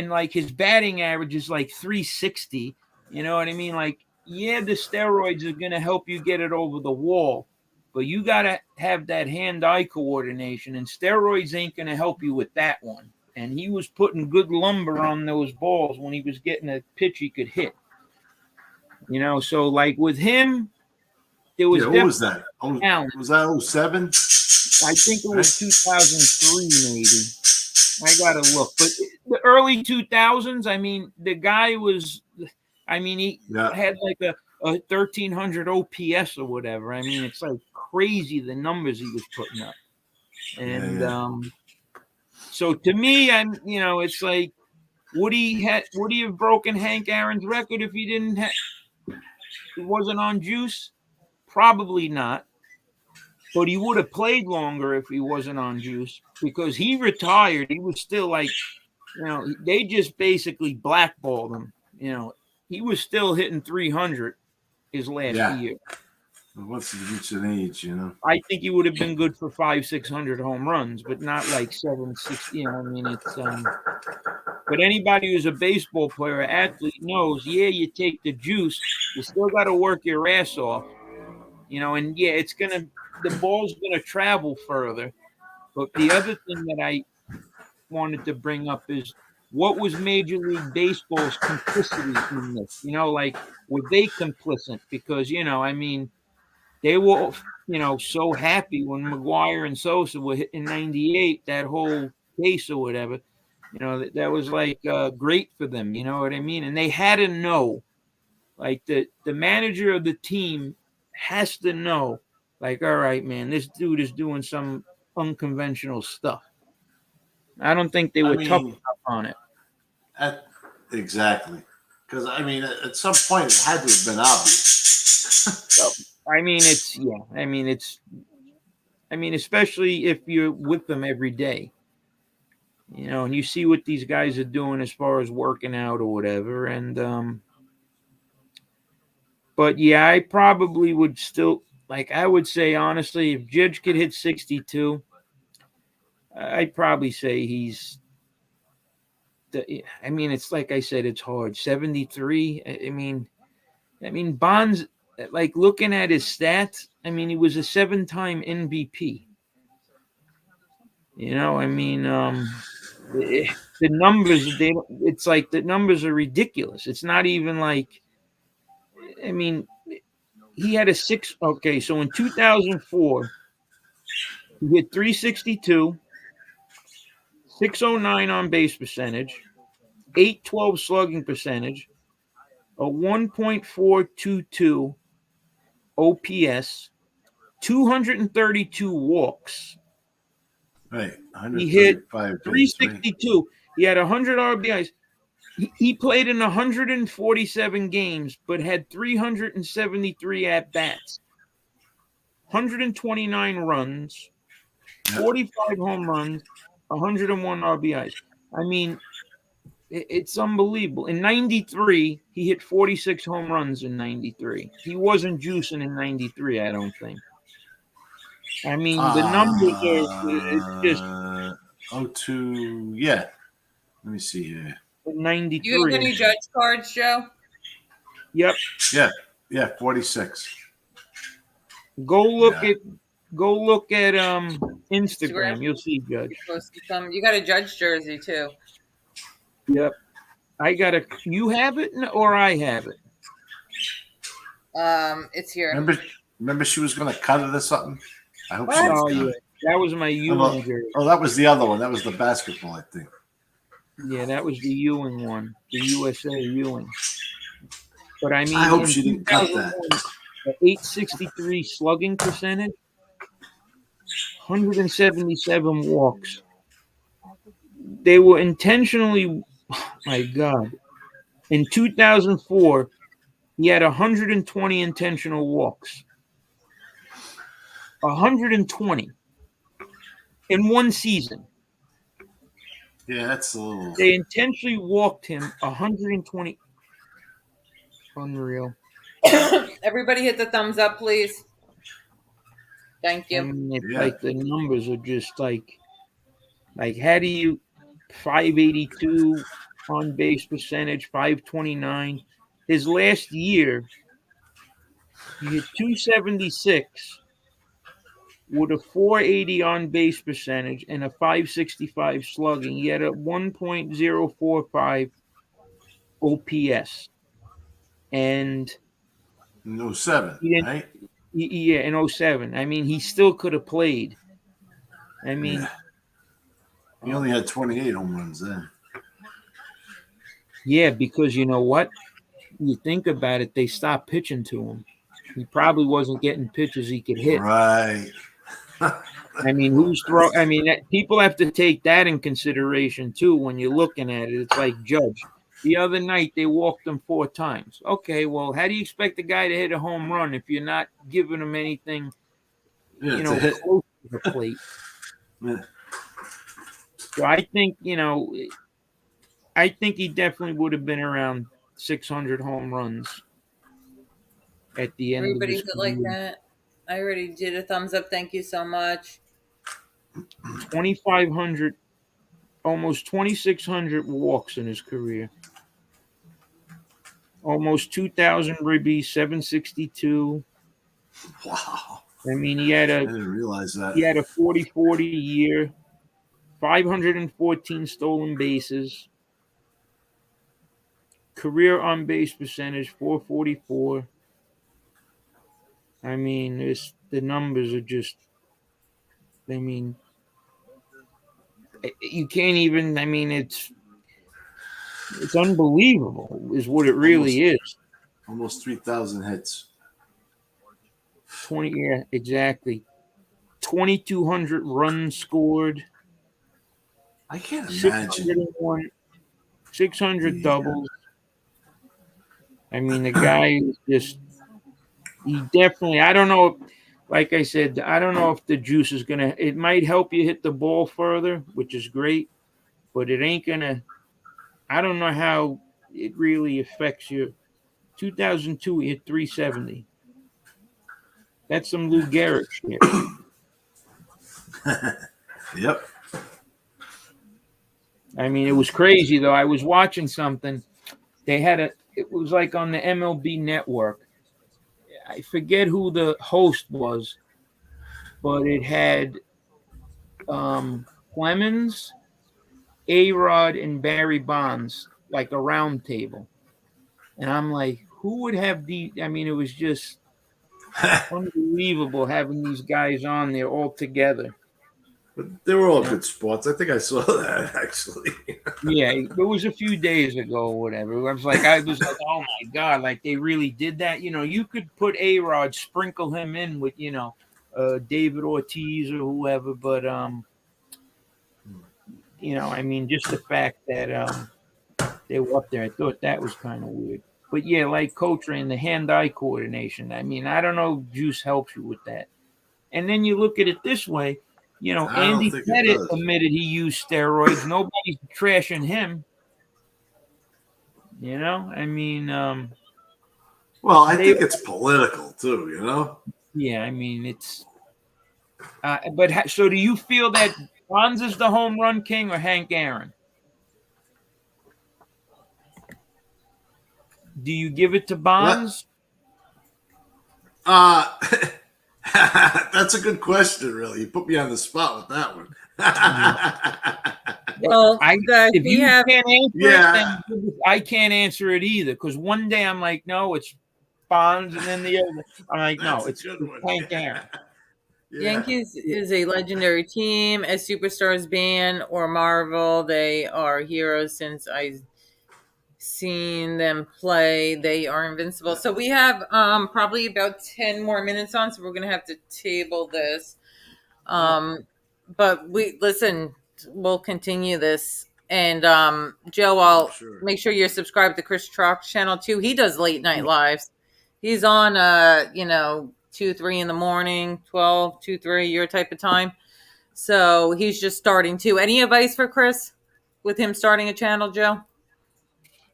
like his batting average is like 360. You know what I mean? Like, yeah, the steroids are going to help you get it over the wall, but you got to have that hand-eye coordination, and steroids ain't going to help you with that one. and he was putting good lumber on those balls when he was getting a pitch he could hit. You know, so like with him, there was what was that? talent. Was that 07? I think it was 2003, maybe. I gotta look, but the early 2000s. I mean, the guy was. I mean, he had like a 1300 OPS or whatever. I mean, it's like crazy the numbers he was putting up, and so to me, it's like would he have broken Hank Aaron's record if he didn't it wasn't on juice? Probably not. But he would have played longer if he wasn't on juice because he retired. He was still like, they just basically blackballed him. He was still hitting 300 his last year. Once he reached an age, I think he would have been good for 500-600 home runs, but not like 760. I mean, it's but anybody who's a baseball player, or athlete knows. Yeah, you take the juice, you still got to work your ass off. And the ball's gonna travel further. But the other thing that I wanted to bring up is what was Major League Baseball's complicity in this? Like were they complicit? Because I mean, they were so happy when McGuire and Sosa were hitting 98, that whole case or whatever. That was like great for them. You know what I mean? And they had to know, like the manager of the team has to know, like, all right, man, this dude is doing some unconventional stuff. I don't think they were tough enough on it. Exactly. Because, I mean, at some point it had to have been obvious. Especially if you're with them every day, and you see what these guys are doing as far as working out or whatever. And, but yeah, I probably would still, I would say, honestly, if Judge could hit 62, I'd probably say he's, it's like I said, it's hard. 73. I mean, Bonds, like looking at his stats, he was a 7-time MVP. The numbers, it's like the numbers are ridiculous. It's not even like, he had a 6. Okay, so in 2004, he hit 362, 609 on base percentage, 812 slugging percentage, a 1.422 OPS, 232 walks. Right. He hit 362. Right? He had 100 RBIs. He played in 147 games, but had 373 at-bats, 129 runs, 45 home runs, 101 RBIs. I mean, it's unbelievable. In 93, he hit 46 home runs in 93. He wasn't juicing in 93, I don't think. I mean, the numbers are just... 02, yeah. Let me see here. 93. You have any Judge cards, Joe? Yep. Yeah, 46. Go look at Instagram. You'll see Judge. You got a Judge jersey too. Yep. You have it or I have it? It's here. Remember she was going to cut it or something? I hope she yeah. That was my Ewing jersey. Oh, that was the other one. That was the basketball, I think. Yeah, that was the Ewing one, the USA Ewing. But I hope she didn't cut that. 863 slugging percentage, 177 walks. They were intentionally, my God. In 2004, he had 120 intentional walks. 120 in one season. Yeah, that's a little... They intentionally walked him 120. Unreal. Everybody hit the thumbs up, please. Thank you. It's like the numbers are just like how do you 582 on base percentage, 529. His last year, he hit 276 with a 480 on base percentage and a 565 slugging. He had a 1.045 OPS. And in 07, right? Yeah, in 07. I mean, he still could have played. I mean, he only had 28 home runs then. Yeah, because you know what? You think about it, they stopped pitching to him. He probably wasn't getting pitches he could hit. Right. I mean, people have to take that in consideration too when you're looking at it. It's like Judge. The other night they walked him 4 times. Okay, well, how do you expect a guy to hit a home run if you're not giving him anything, close to the plate? Yeah. So I think, I think he definitely would have been around 600 home runs at the end of his Everybody like that. I already did a thumbs up. Thank you so much. 2,500, almost 2,600 walks in his career. Almost 2,000 ribbies, 762. Wow. I mean, I didn't realize that. He had a 40-40 year, 514 stolen bases. Career on base percentage 444. I mean, the numbers are just. I mean, you can't even. I mean, it's unbelievable, is what it really is. Almost 3,000 hits. 20, yeah, exactly. 2,200 runs scored. I can't imagine. 600 doubles. I mean, the guy is just. He definitely. I don't know. Like I said, I don't know if the juice is gonna. It might help you hit the ball further, which is great, but it ain't gonna. I don't know how it really affects you. 2002, he hit 370. That's some Lou Gehrig shit. Yep. I mean, it was crazy though. I was watching something. It was like on the MLB network. I forget who the host was, but it had Clemens, A-Rod, and Barry Bonds, like a round table. And I'm like, who would have I mean, it was just unbelievable having these guys on there all together. But they were all good spots. I think I saw that, actually. Yeah, it was a few days ago or whatever. I was like, oh my God, like they really did that. You could put A-Rod, sprinkle him in with, David Ortiz or whoever, but I mean, just the fact that they were up there, I thought that was kind of weird. But yeah, like Coach ran the hand-eye coordination. I mean, I don't know if Juice helps you with that. And then you look at it this way. Andy Pettit admitted he used steroids. Nobody's trashing him. I mean, well, I think it's political too. Yeah, I mean it's. So do you feel that Bonds is the home run king or Hank Aaron? Do you give it to Bonds? That's a good question, really. You put me on the spot with that one. Well, I can't answer it either, because one day I'm like, no, it's Bonds, and then the other I'm like, no, it's Hank Aaron. Yeah. Yankees is a legendary team, a superstars band or Marvel. They are heroes since I've seen them play. They are invincible. So we have probably about 10 more minutes on, so we're gonna have to table this. But we'll continue this. And Joe, I'll make sure you're subscribed to Chris Trocc's channel too. He does late night lives. He's on 2, 3 in the morning, 12, 2, 3, your type of time. So he's just starting too. Any advice for Chris with him starting a channel, Joe?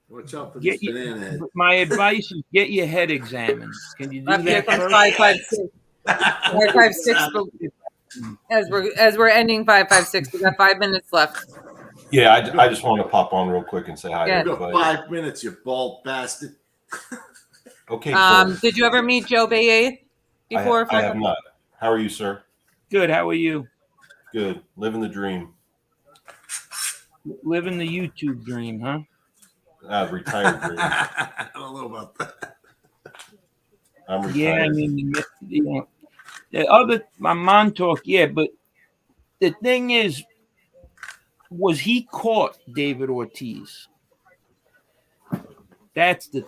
Watch out for this banana head. My advice is get your head examined. Can you do that? 556. 556. As we're ending 556, we got 5 minutes left. Yeah, I just want to pop on real quick and say hi to everybody. 5 minutes, you bald bastard. Okay. Did you ever meet Joe Bayade before? I have not. How are you, sir? Good. How are you? Good. Living the dream. Living the YouTube dream, huh? Retired dream. I don't know about that. I'm retired. Yeah, I mean, the other, my Montauk, yeah, but the thing is, was he caught David Ortiz? That's the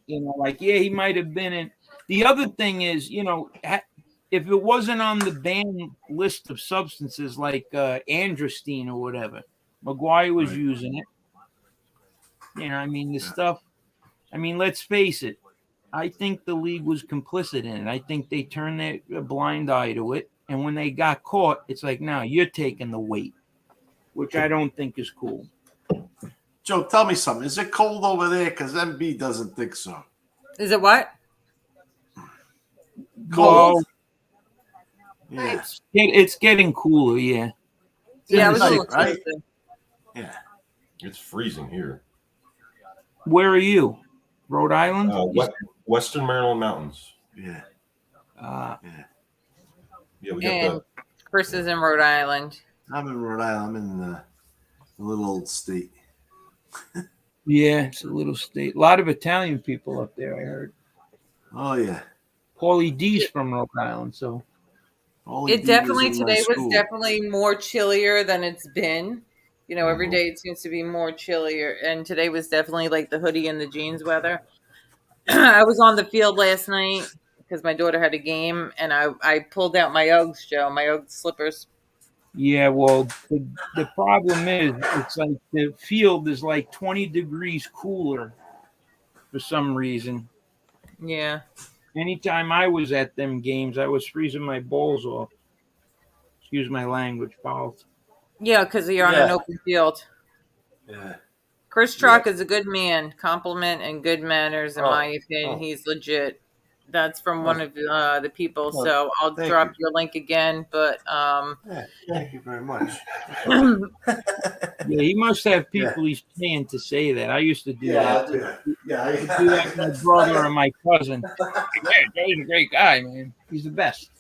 thing. Like, yeah, he might have been in. The other thing is, if it wasn't on the banned list of substances like androstenedione or whatever, McGuire was using it. The stuff. Let's face it. I think the league was complicit in it. I think they turned a blind eye to it. And when they got caught, it's like, now you're taking the weight, which I don't think is cool. Joe, tell me something. Is it cold over there? Because MB doesn't think so. Is it what? Cold. Yeah. It's getting cooler, yeah. Yeah, it was a little right? closer. Yeah. It's freezing here. Where are you? Rhode Island? Western Maryland mountains. Yeah. Yeah, we And got Chris is in Rhode Island. I'm in Rhode Island. I'm in the little old state. Yeah, it's a little state. A lot of Italian people up there, I heard. Oh, yeah. Paulie D's from Rhode Island, so. It definitely, today was definitely more chillier than it's been. Every day it seems to be more chillier. And today was definitely like the hoodie and the jeans weather. I was on the field last night because my daughter had a game, and I pulled out my Uggs, Joe, my Uggs slippers. Yeah, well, the problem is it's like the field is like 20 degrees cooler for some reason. Yeah. Anytime I was at them games, I was freezing my balls off. Excuse my language, balls. Yeah, because you're on an open field. Yeah. Chris Trocc is a good man. Compliment and good manners, in my opinion. He's legit. That's from one of the people. So I'll drop your link again. But thank you very much. Yeah, he must have people he's paying to say that. I used to do that. Yeah, I do that with my brother or my cousin. Yeah, Joe's a great guy, man. He's the best.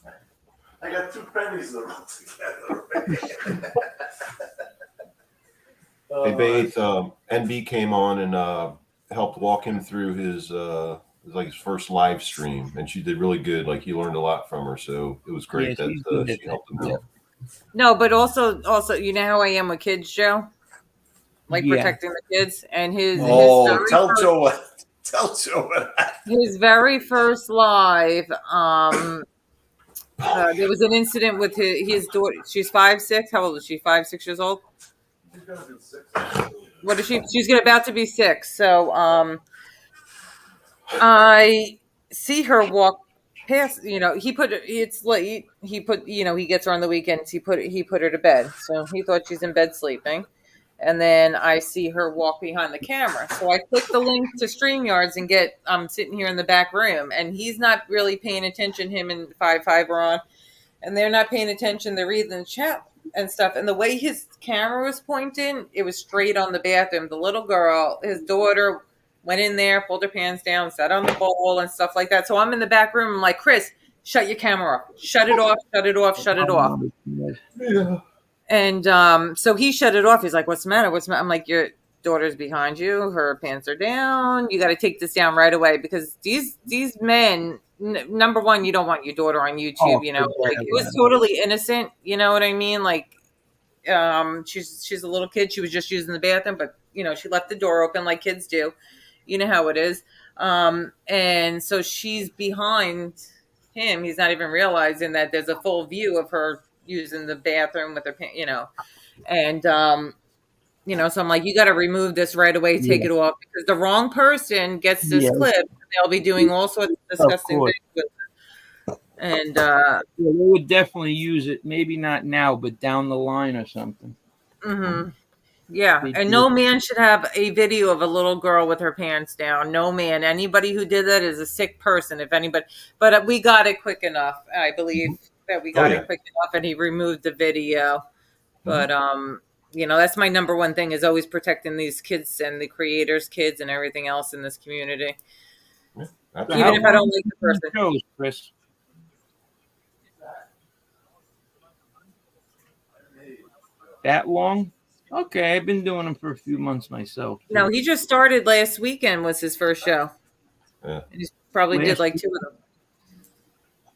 I got 2 pennies to roll together. Hey, Bates, NB came on and helped walk him through his first live stream, and she did really good. Like, he learned a lot from her, so it was great that she helped him out. No, but also, you know how I am with kids, Joe? Like protecting the kids, and tell Joe what his very first live. There was an incident with his daughter. She's 5'6". How old is she? 5-6 years old. What is she? She's about to be 6. So I see her walk past. He it's late. He gets her on the weekends. He put her to bed. So he thought she's in bed sleeping. And then I see her walk behind the camera. So I click the link to StreamYards and I'm sitting here in the back room, and he's not really paying attention. Him and 5'5" are on, and they're not paying attention. They're reading the chat and stuff. And the way his camera was pointing, it was straight on the bathroom. The little girl, his daughter, went in there, pulled her pants down, sat on the bowl and stuff like that. So I'm in the back room. I'm like, Chris, shut your camera off. Shut it off. Shut it off. Shut it off. Yeah. And so he shut it off. He's like, what's the matter? What's the matter? I'm like, your daughter's behind you. Her pants are down. You got to take this down right away, because these men, number one, you don't want your daughter on YouTube. Like, it was totally innocent. You know what I mean? Like, she's a little kid. She was just using the bathroom, but she left the door open like kids do. You know how it is. And so she's behind him. He's not even realizing that there's a full view of her using the bathroom with her pants, and so I'm like, you got to remove this right away, take it off, because the wrong person gets this clip, they'll be doing all sorts of disgusting things with it. And they would definitely use it, maybe not now, but down the line or something. Mm-hmm. Yeah, and no man should have a video of a little girl with her pants down. No man. Anybody who did that is a sick person, if anybody. But we got it quick enough, I believe. That we got it quick enough, and he removed the video. But that's my number one thing, is always protecting these kids and the creators' kids and everything else in this community. Yeah, even if I don't like the person. Shows, Chris. That long? Okay, I've been doing them for a few months myself. Too. No, he just started last weekend. Was his first show. Yeah. And he probably did like 2 of them.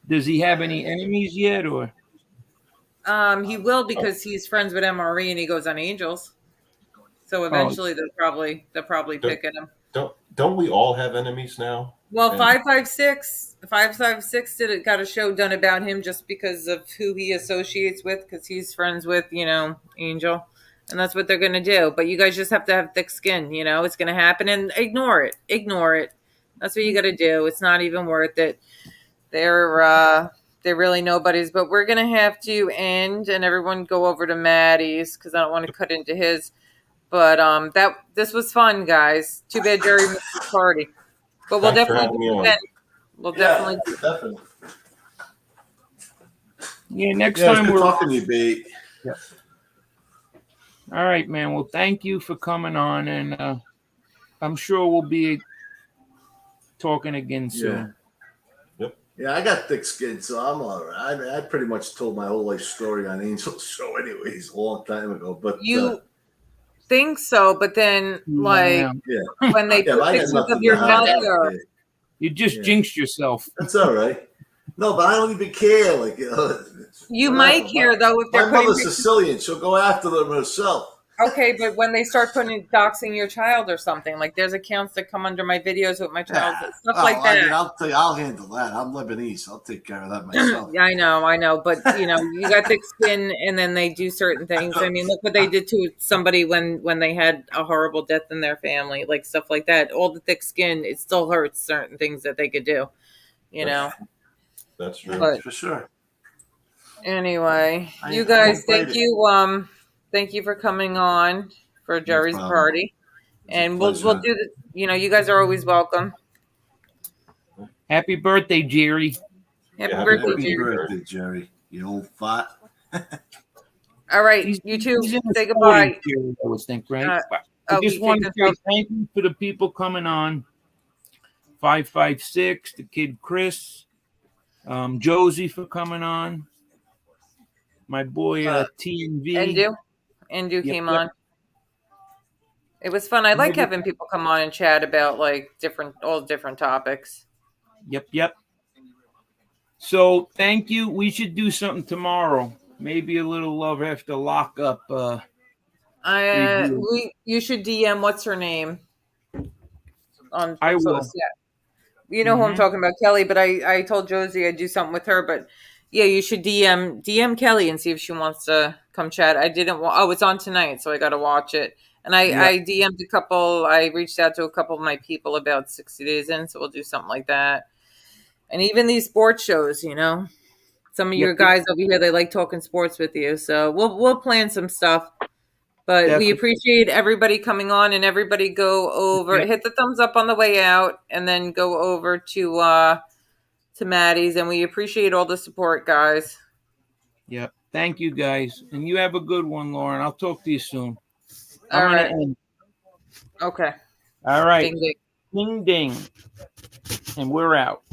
Does he have any enemies yet, or? He will because he's friends with MRE and he goes on Angels. So eventually they'll probably pick at him. Don't we all have enemies now? Well, 556 got a show done about him just because of who he associates with, because he's friends with, Angel. And that's what they're going to do. But you guys just have to have thick skin, it's going to happen, and ignore it. That's what you got to do. It's not even worth it. They're really nobodies, but we're going to have to end and everyone go over to Maddie's because I don't want to cut into his. But this was fun, guys. Too bad Jerry missed the party. But we'll definitely do it. We'll definitely do it. Definitely. Yeah, next time we're we're talking to you, B. Yeah. All right, man. Well, thank you for coming on, and I'm sure we'll be talking again soon. Yeah, I got thick skin, so I'm all right. I pretty much told my whole life story on Angel's show anyways a long time ago. But you think so, but then when they put pictures of your mother, you just jinxed yourself. That's all right. No, but I don't even care. Like you might care though if they're my mother's Sicilian. She'll go after them herself. Okay, but when they start doxing your child or something, like there's accounts that come under my videos with my child, stuff like that. I mean, I'll tell you, I'll handle that. I'm Lebanese. I'll take care of that myself. Yeah, I know. But, you got thick skin and then they do certain things. I mean, look what they did to somebody when they had a horrible death in their family, like stuff like that. All the thick skin, it still hurts certain things that they could do, That's true. But, for sure. Anyway, you guys, thank you. Thank you for coming on for Jerry's party. And we'll do the, you guys are always welcome. Happy birthday, Jerry. Happy birthday, Jerry. You old fat. All right, you two, say goodbye. I would think, right? I just want to say thank you for the people coming on. 556, the kid Chris, Josie for coming on. My boy TNV. Endu came on. It was fun. I like having people come on and chat about like all different topics. Yep. So thank you. We should do something tomorrow. Maybe a little love after lockup. You should DM what's her name on. I will. Yeah. You know who I'm talking about, Kelly. But I told Josie I'd do something with her. But yeah, you should DM Kelly and see if she wants to come chat. I didn't. It's on tonight, so I got to watch it. And I DM'd a couple. I reached out to a couple of my people about 60 days in, so we'll do something like that. And even these sports shows, some of your guys over here, they like talking sports with you. So we'll plan some stuff. But we appreciate everybody coming on, and everybody go over, hit the thumbs up on the way out, and then go over to Maddie's. And we appreciate all the support, guys. Yep. Thank you, guys. And you have a good one, Lauren. I'll talk to you soon. All right. Okay. All right. Ding, ding. Ding, ding. And we're out.